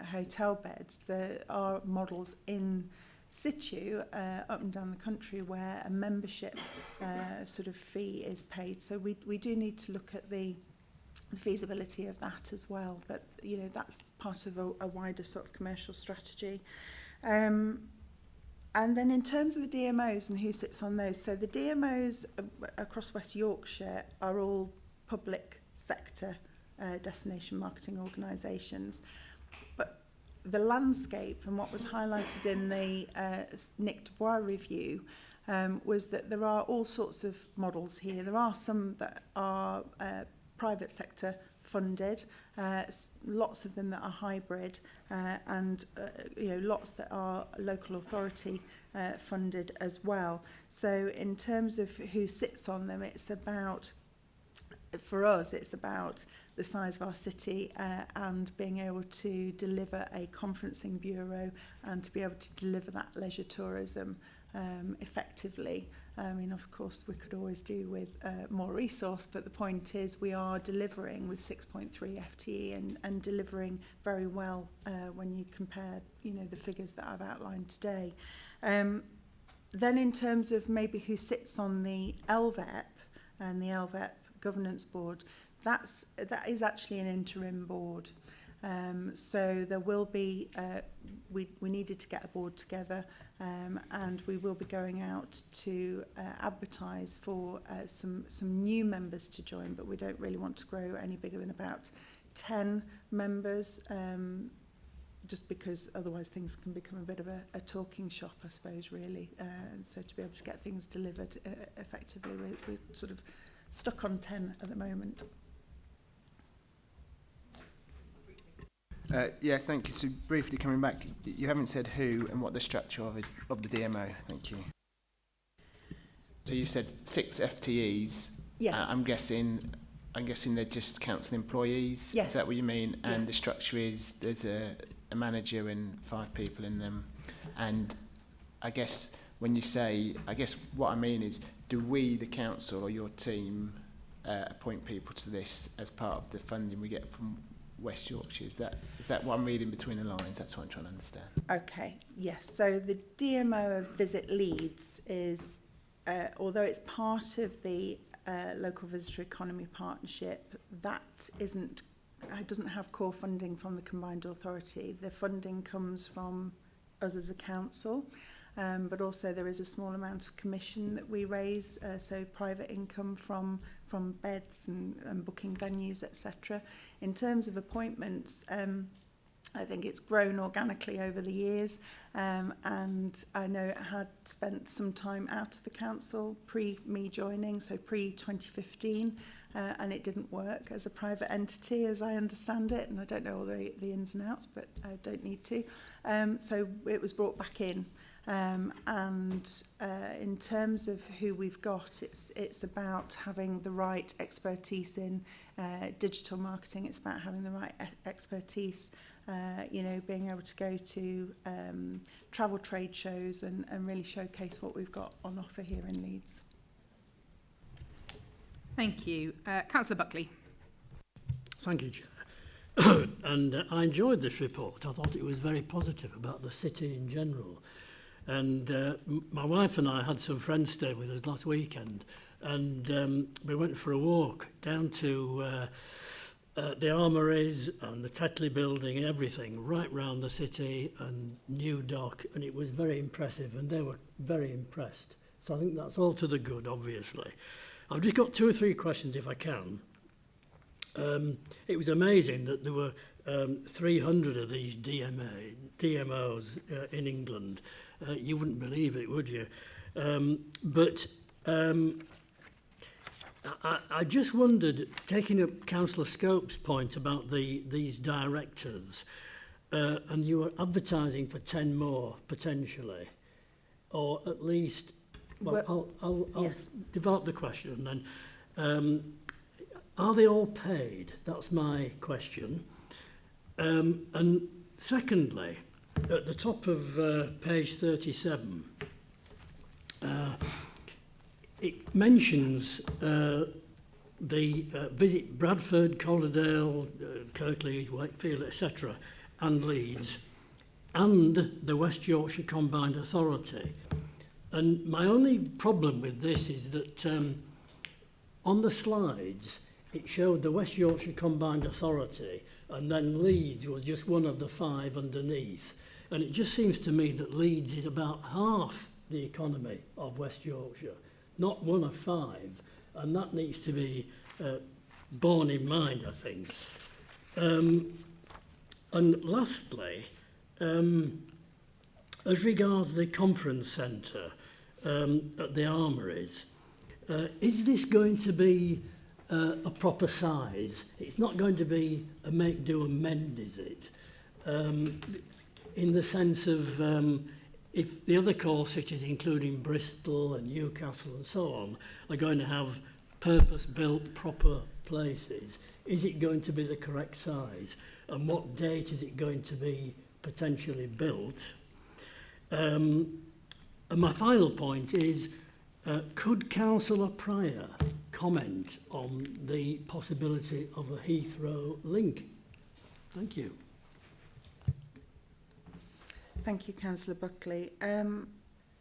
hotel beds, there are models in situ up and down the country where a membership sort of fee is paid. So we do need to look at the the feasibility of that as well. But you know, that's part of a wider sort of commercial strategy. And then in terms of the DMOs and who sits on those, so the DMOs across West Yorkshire are all public sector destination marketing organisations. But the landscape and what was highlighted in the Nick Dubois review was that there are all sorts of models here. There are some that are private sector funded, lots of them that are hybrid, and you know, lots that are local authority funded as well. So in terms of who sits on them, it's about, for us, it's about the size of our city and being able to deliver a conferencing bureau and to be able to deliver that leisure tourism effectively. I mean, of course, we could always do with more resource, but the point is we are delivering with 6.3 FTE and delivering very well when you compare, you know, the figures that I've outlined today. Then in terms of maybe who sits on the LVEP and the LVEP governance board, that is actually an interim board. So there will be, we needed to get a board together, and we will be going out to advertise for some new members to join, but we don't really want to grow any bigger than about 10 members, just because otherwise things can become a bit of a talking shop, I suppose, really. And so to be able to get things delivered effectively, we're sort of stuck on 10 at the moment. Yes, thank you. So briefly coming back, you haven't said who and what the structure of the DMO. Thank you. So you said 6 FTEs. Yes. I'm guessing they're just council employees. Yes. Is that what you mean? And Yeah. the structure is there's a manager and 5 people in them. And I guess when you say, I guess what I mean is, do we, the council or your team, appoint people to this as part of the funding we get from West Yorkshire? Is that what I'm reading between the lines? That's what I'm trying to understand. Okay, yes. So the DMO of Visit Leeds is, although it's part of the Local Visitor Economy Partnership, it doesn't have core funding from the combined authority. The funding comes from us as a council, but also there is a small amount of commission that we raise, so private income from beds and booking venues, etc. In terms of appointments, I think it's grown organically over the years, and I know it had spent some time out of the council pre me joining, so pre-2015, and it didn't work as a private entity as I understand it, and I don't know all the ins and outs, but I don't need to. So it was brought back in. In terms of who we've got, it's about having the right expertise in digital marketing. It's about having the right expertise, being able to go to travel trade shows and really showcase what we've got on offer here in Leeds. Thank you. Councillor Buckley. Thank you, Chair. And I enjoyed this report. I thought it was very positive about the city in general. And my wife and I had some friends stay with us last weekend, and we went for a walk down to the armories and the Tetley building and everything, right round the city and New Dock, and it was very impressive, and they were very impressed. So I think that's all to the good, obviously. I've just got 2 or 3 questions, if I can. It was amazing that there were 300 of these DMOs in England. You wouldn't believe it, would you? I just wondered, taking up Councillor Scope's point about these directors, and you were advertising for 10 more, potentially, or at least, well, I'll yes. develop the question then. Are they all paid? That's my question. And secondly, at the top of page 37, it mentions the Visit Bradford, Collardale, Kirklees, Wakefield, etc., and Leeds, and the West Yorkshire Combined Authority. And my only problem with this is that on the slides, it showed the West Yorkshire Combined Authority, and then Leeds was just one of the 5 underneath. And it just seems to me that Leeds is about half the economy of West Yorkshire, not one of 5, and that needs to be borne in mind, I think. And lastly, as regards the conference centre at the Armouries, is this going to be a proper size? It's not going to be a make, do and mend, is it? In the sense of if the other core cities, including Bristol and Newcastle and so on, are going to have purpose-built proper places, is it going to be the correct size? And what date is it going to be potentially built? And my final point is, could Councillor Pryor comment on the possibility of a Heathrow link? Thank you. Thank you, Councillor Buckley.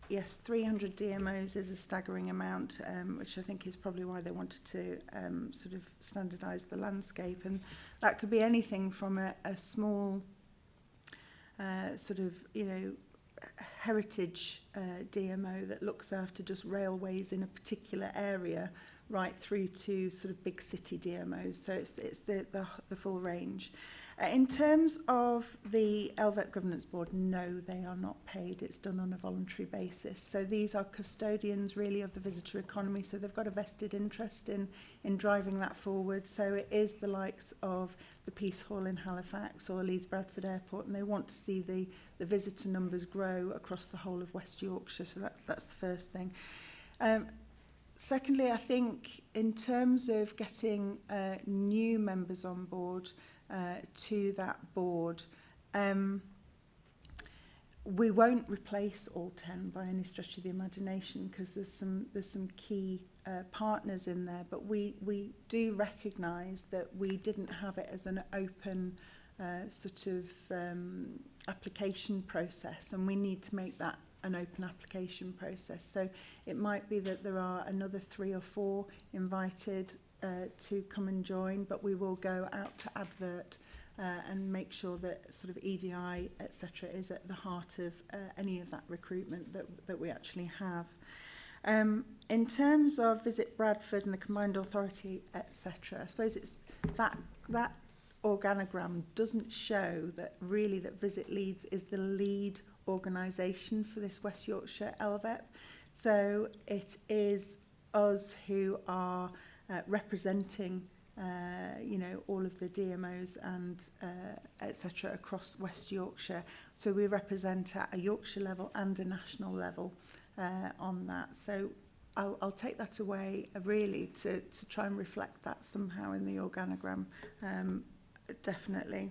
Yes, 300 DMOs is a staggering amount, which I think is probably why they wanted to sort of standardise the landscape. And that could be anything from a small sort of, you know, heritage DMO that looks after just railways in a particular area, right through to sort of big city DMOs. So it's the full range. In terms of the LVEP Governance Board, no, they are not paid. It's done on a voluntary basis. So these are custodians really of the visitor economy. So they've got a vested interest in driving that forward. So it is the likes of the Peace Hall in Halifax or Leeds Bradford Airport, and they want to see the visitor numbers grow across the whole of West Yorkshire. So that's the first thing. Secondly, I think in terms of getting new members on board, to that board, we won't replace all 10 by any stretch of the imagination, because there's some key partners in there, but we do recognise that we didn't have it as an open sort of application process, and we need to make that an open application process. So it might be that there are another 3 or 4 invited to come and join, but we will go out to advert and make sure that sort of EDI, etc., is at the heart of any of that recruitment that we actually have. In terms of Visit Bradford and the Combined Authority, etc., I suppose it's that organogram doesn't show that really that Visit Leeds is the lead organisation for this West Yorkshire LVEP. So it is us who are representing you know, all of the DMOs and etc. across West Yorkshire. So we represent at a Yorkshire level and a national level on that. So I'll take that away really to try and reflect that somehow in the organogram, definitely.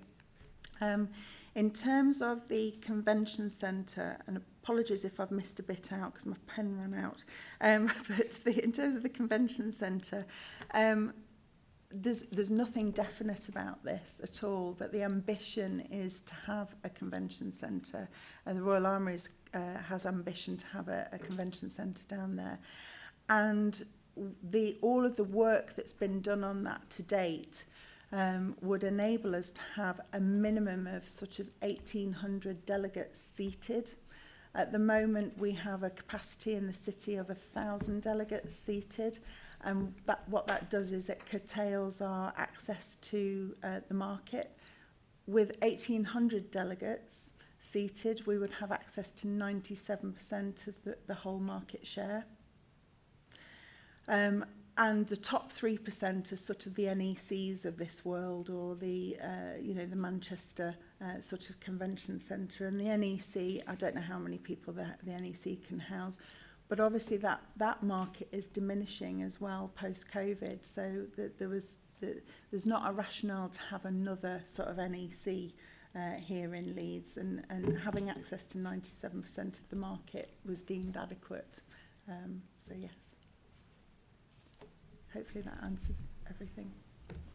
In terms of the convention centre, and apologies if I've missed a bit out because my pen ran out, but in terms of the convention centre, there's nothing definite about this at all, but the ambition is to have a convention centre, and the Royal Armouries has ambition to have a convention centre down there. And all of the work that's been done on that to date would enable us to have a minimum of sort of 1,800 delegates seated. At the moment, we have a capacity in the city of 1,000 delegates seated, and what that does is it curtails our access to the market. With 1,800 delegates seated, we would have access to 97% of the whole market share. And the top 3% are sort of the NECs of this world, or the you know, the Manchester sort of convention centre. And the NEC, I don't know how many people the NEC can house, but obviously that market is diminishing as well post-COVID. So there's not a rationale to have another sort of NEC here in Leeds, and having access to 97% of the market was deemed adequate. So yes. Hopefully that answers everything.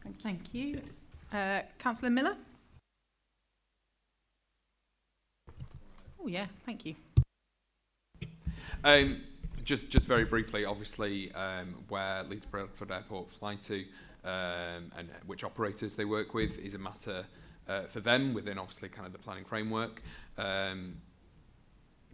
Thank you. Thank you. Councillor Miller? Oh yeah, thank you. Just very briefly, obviously, where Leeds Bradford Airport fly to, and which operators they work with is a matter for them within obviously kind of the planning framework.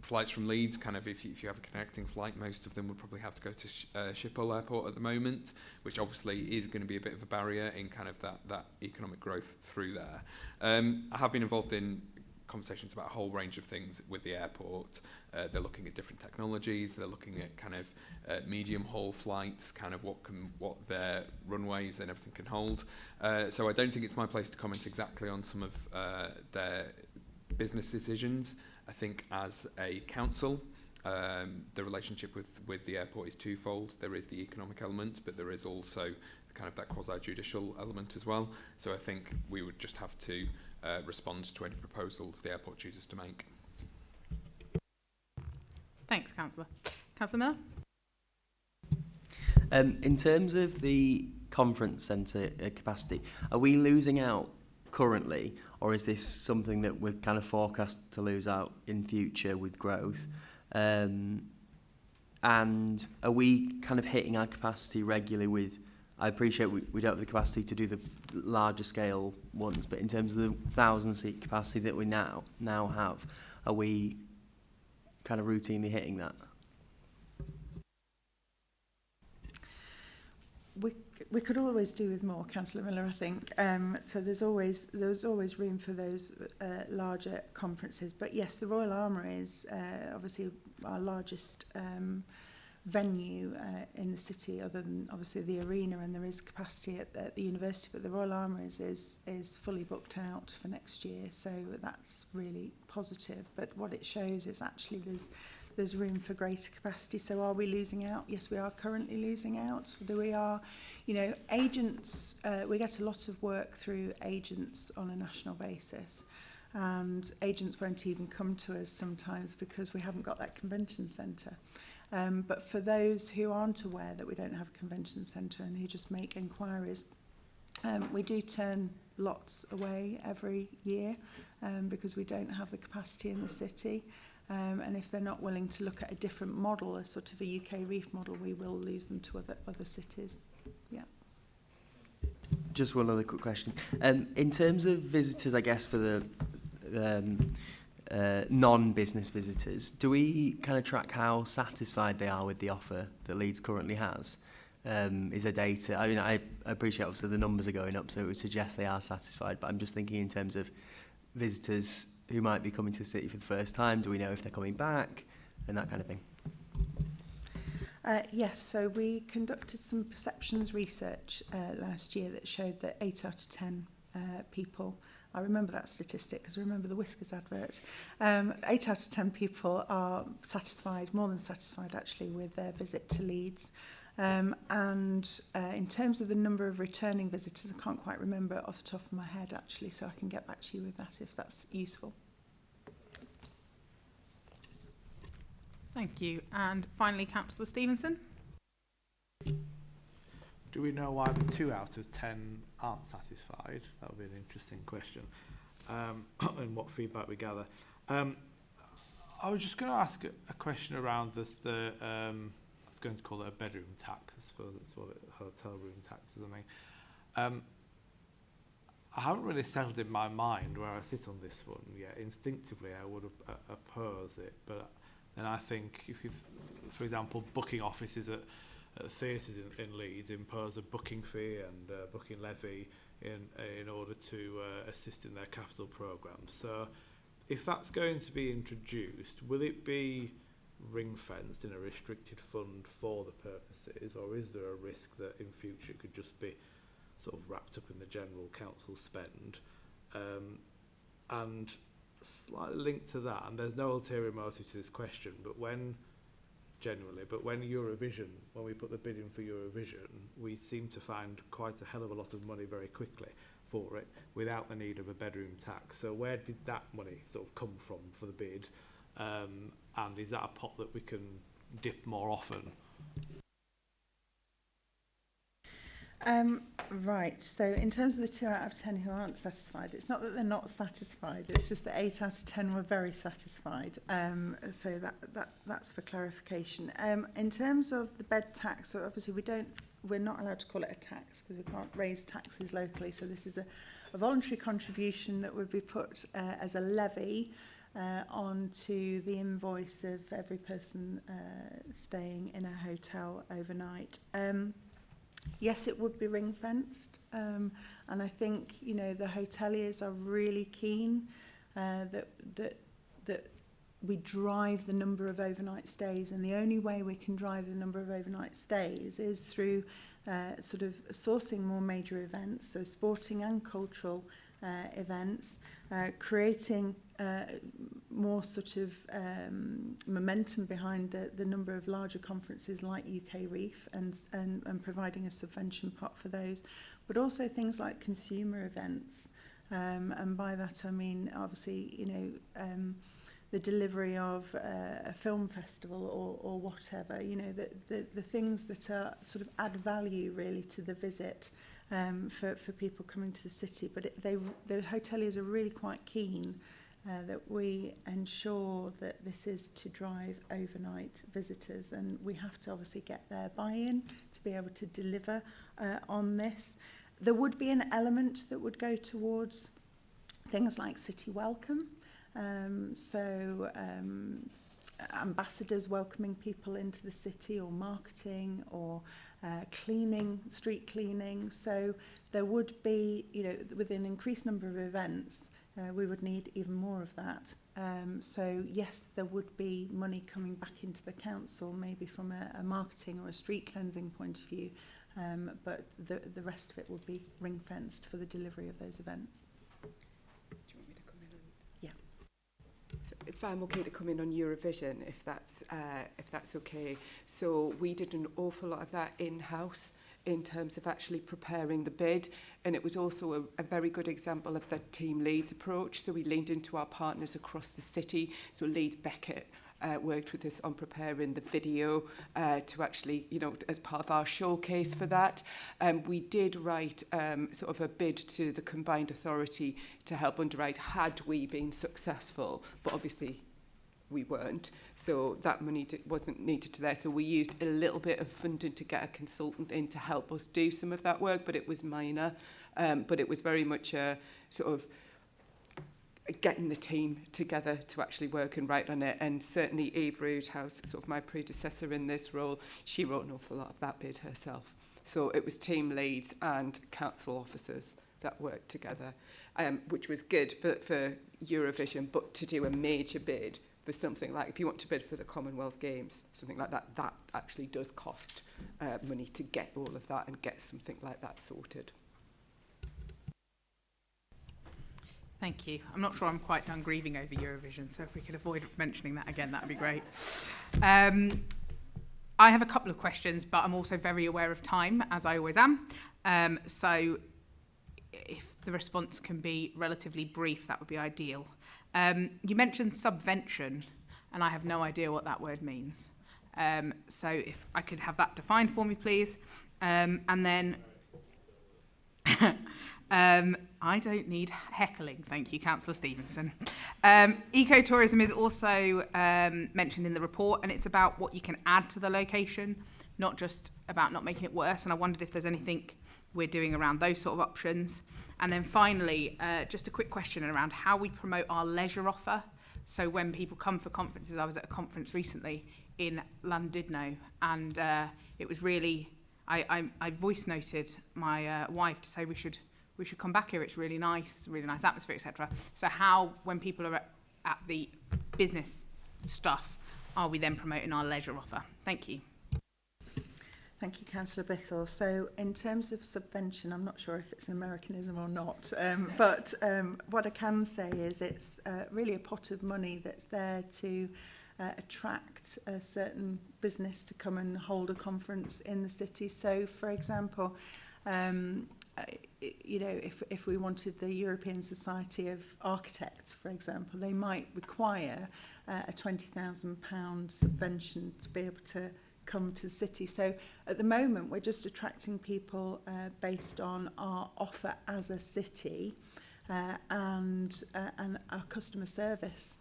Flights from Leeds, kind of if you have a connecting flight, most of them would probably have to go to Schiphol Airport at the moment, which obviously is going to be a bit of a barrier in kind of that economic growth through there. I have been involved in conversations about a whole range of things with the airport. They're looking at different technologies. They're looking at kind of medium haul flights, kind of what their runways and everything can hold. So I don't think it's my place to comment exactly on some of their business decisions. I think as a council, the relationship with the airport is twofold. There is the economic element, but there is also kind of that quasi-judicial element as well. So I think we would just have to respond to any proposals the airport chooses to make. Thanks, Councillor. Councillor Miller? In terms of the conference centre capacity, are we losing out currently, or is this something that we're kind of forecast to lose out in future with growth? And are we kind of hitting our capacity regularly with, I appreciate we don't have the capacity to do the larger scale ones, but in terms of the 1,000-seat capacity that we now have, are we kind of routinely hitting that? We could always do with more, Councillor Miller, I think. So there's always room for those larger conferences. But yes, the Royal Armoury is obviously our largest venue in the city, other than obviously the arena, and there is capacity at the university. But the Royal Armoury is fully booked out for next year, so that's really positive. But what it shows is actually there's room for greater capacity. So are we losing out? Yes, we are currently losing out. We are, agents, we get a lot of work through agents on a national basis. And agents won't even come to us sometimes because we haven't got that convention centre. But for those who aren't aware that we don't have a convention centre and who just make inquiries, we do turn lots away every year because we don't have the capacity in the city. And if they're not willing to look at a different model, a sort of a UK reef model, we will lose them to other cities. Yeah. Just one other quick question. In terms of visitors, I guess, for the non-business visitors, do we kind of track how satisfied they are with the offer that Leeds currently has? Is there data? I mean, I appreciate obviously the numbers are going up, so it would suggest they are satisfied, but I'm just thinking in terms of visitors who might be coming to the city for the first time. Do we know if they're coming back and that kind of thing? Yes, so we conducted some perceptions research last year that showed that 8 out of 10 people, I remember that statistic because I remember the Whiskers advert, 8 out of 10 people are satisfied, more than satisfied actually, with their visit to Leeds. And in terms of the number of returning visitors, I can't quite remember off the top of my head actually, so I can get back to you with that if that's useful. Thank you. And finally, Councillor Stevenson. Do we know why the 2 out of 10 aren't satisfied? That would be an interesting question. And what feedback we gather. I was just going to ask a question around the I was going to call it a bedroom tax. I suppose it's what hotel room tax or something. I haven't really settled in my mind where I sit on this one yet. Instinctively, I would oppose it, but then I think if for example, booking offices at theatres in Leeds impose a booking fee and booking levy in order to assist in their capital programmes. So if that's going to be introduced, will it be ring-fenced in a restricted fund for the purposes, or is there a risk that in future it could just be sort of wrapped up in the general council spend? And slightly linked to that, and there's no ulterior motive to this question, but when Eurovision, when we put the bid in for Eurovision, we seem to find quite a hell of a lot of money very quickly for it without the need of a bedroom tax. So where did that money sort of come from for the bid? And is that a pot that we can dip more often? Right, so in terms of the 2 out of 10 who aren't satisfied, it's not that they're not satisfied, it's just that 8 out of 10 were very satisfied. So that's for clarification. In terms of the bed tax, so obviously we don't we're not allowed to call it a tax because we can't raise taxes locally. So this is a voluntary contribution that would be put as a levy onto the invoice of every person staying in a hotel overnight. Yes, it would be ring-fenced, and I think, you know, the hoteliers are really keen that we drive the number of overnight stays, and the only way we can drive the number of overnight stays is through sort of sourcing more major events, so sporting and cultural events, creating more sort of momentum behind the number of larger conferences like UK Reef and providing a subvention pot for those, but also things like consumer events. And by that I mean, obviously, you know, the delivery of a film festival or whatever, you know, the things that are sort of add value really to the visit for people coming to the city. But the hoteliers are really quite keen that we ensure that this is to drive overnight visitors, and we have to obviously get their buy-in to be able to deliver on this. There would be an element that would go towards things like city welcome, ambassadors welcoming people into the city, or marketing, or cleaning, street cleaning. So there would be, you know, with an increased number of events, we would need even more of that. So yes, there would be money coming back into the council, maybe from a marketing or a street cleansing point of view, but the rest of it would be ring-fenced for the delivery of those events. Do you want me to come in on? Yeah. So if I'm okay to come in on Eurovision, if that's okay. So we did an awful lot of that in-house in terms of actually preparing the bid, and it was also a very good example of the Team Leeds approach. So we leaned into our partners across the city. So Leeds Beckett worked with us on preparing the video to actually, you know, as part of our showcase for that. We did write sort of a bid to the combined authority to help underwrite had we been successful, but obviously we weren't, so that money wasn't needed to there. So we used a little bit of funding to get a consultant in to help us do some of that work, but it was minor. But it was very much a sort of getting the team together to actually work and write on it. And certainly Eve Roodhouse, sort of my predecessor in this role, she wrote an awful lot of that bid herself. So it was team leads and council officers that worked together, which was good for Eurovision, but to do a major bid for something like, if you want to bid for the Commonwealth Games, something like that, that actually does cost money to get all of that and get something like that sorted. Thank you. I'm not sure I'm quite done grieving over Eurovision, so if we could avoid mentioning that again, that would be great. I have a couple of questions, but I'm also very aware of time, as I always am. So if the response can be relatively brief, that would be ideal. You mentioned subvention, and I have no idea what that word means. So if I could have that defined for me, please. And then I don't need heckling, thank you, Councillor Stevenson. Ecotourism is also mentioned in the report, and it's about what you can add to the location, not just about not making it worse. And I wondered if there's anything we're doing around those sort of options. And then finally, just a quick question around how we promote our leisure offer. So when people come for conferences, I was at a conference recently in Llandudno, and it was really, I voice noted my wife to say we should come back here. It's really nice atmosphere, etc. So how, when people are at the business stuff, are we then promoting our leisure offer? Thank you. Thank you, Councillor Bithell. So in terms of subvention, I'm not sure if it's an Americanism or not, but what I can say is it's really a pot of money that's there to attract a certain business to come and hold a conference in the city. So, for example, you know, if we wanted the European Society of Architects, for example, they might require a £20,000 subvention to be able to come to the city. So at the moment, we're just attracting people based on our offer as a city and our customer service.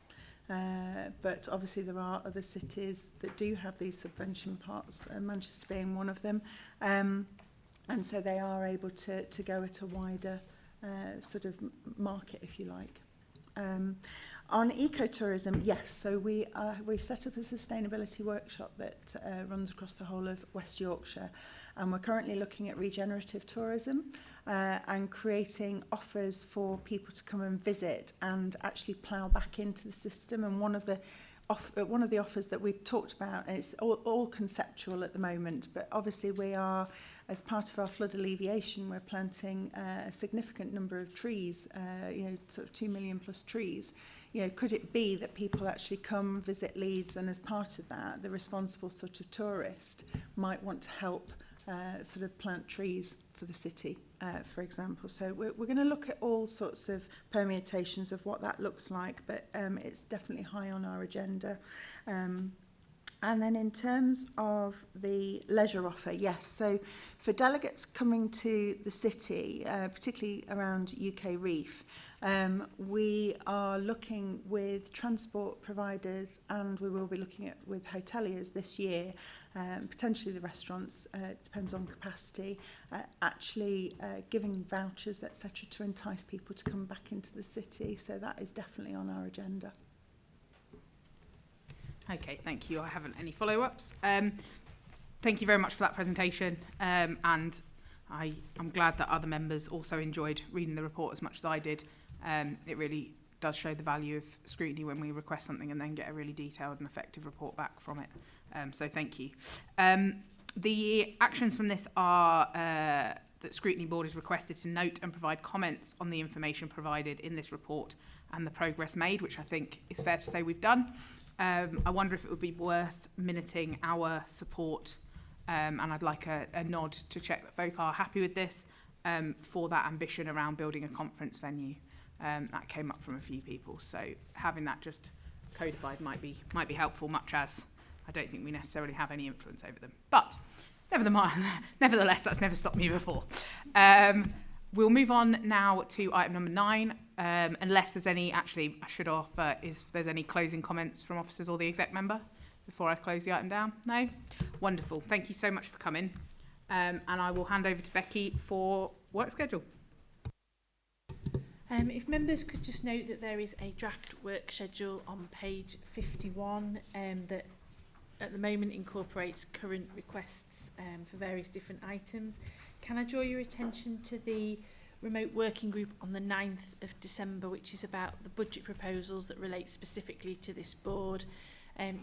But obviously there are other cities that do have these subvention pots, Manchester being one of them. And so they are able to go at a wider sort of market, if you like. On ecotourism, yes, so we've set up a sustainability workshop that runs across the whole of West Yorkshire, and we're currently looking at regenerative tourism and creating offers for people to come and visit and actually plough back into the system. And one of the offers that we've talked about, and it's all conceptual at the moment, but obviously we are, as part of our flood alleviation, we're planting a significant number of trees, sort of 2 million plus trees. Could it be that people actually come visit Leeds, and as part of that, the responsible sort of tourist might want to help sort of plant trees for the city, for example. So we're going to look at all sorts of permutations of what that looks like, but it's definitely high on our agenda. And then in terms of the leisure offer, yes, so for delegates coming to the city, particularly around UK Reef, we are looking with transport providers, and we will be looking at with hoteliers this year, potentially the restaurants, depends on capacity, actually giving vouchers, etc., to entice people to come back into the city. So that is definitely on our agenda. Okay, thank you. I haven't any follow-ups. Thank you very much for that presentation, and I'm glad that other members also enjoyed reading the report as much as I did. It really does show the value of scrutiny when we request something and then get a really detailed and effective report back from it. So thank you. The actions from this are that Scrutiny Board is requested to note and provide comments on the information provided in this report and the progress made, which I think is fair to say we've done. I wonder if it would be worth minuting our support, and I'd like a nod to check that folk are happy with this, for that ambition around building a conference venue. That came up from a few people, so having that just codified might be helpful, much as I don't think we necessarily have any influence over them. But nevertheless, that's never stopped me before. We'll move on now to item number 9, unless there's any, actually I should offer if there's any closing comments from officers or the exec member before I close the item down. No? Wonderful. Thank you so much for coming. And I will hand over to Becky for work schedule. If members could just note that there is a draft work schedule on page 51 that at the moment incorporates current requests for various different items. Can I draw your attention to the remote working group on the 9th of December, which is about the budget proposals that relate specifically to this board.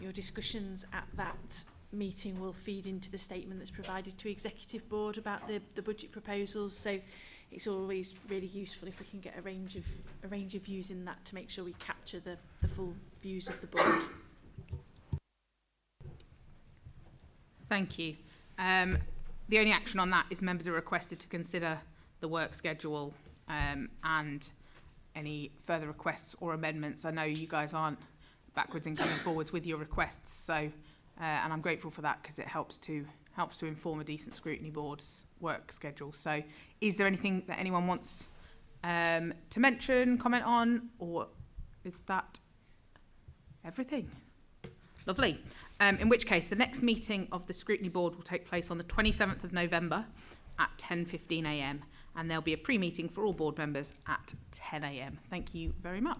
Your discussions at that meeting will feed into the statement that's provided to Executive Board about the budget proposals. So it's always really useful if we can get a range of views in that to make sure we capture the full views of the board. Thank you. The only action on that is members are requested to consider the work schedule and any further requests or amendments. I know you guys aren't backwards and coming forwards with your requests, so and I'm grateful for that because it helps to inform a decent scrutiny board's work schedule. So is there anything that anyone wants to mention, comment on, or is that everything? Lovely. In which case, the next meeting of the Scrutiny Board will take place on the 27th of November at 10:15 a.m. and there'll be a pre-meeting for all board members at 10 a.m. Thank you very much.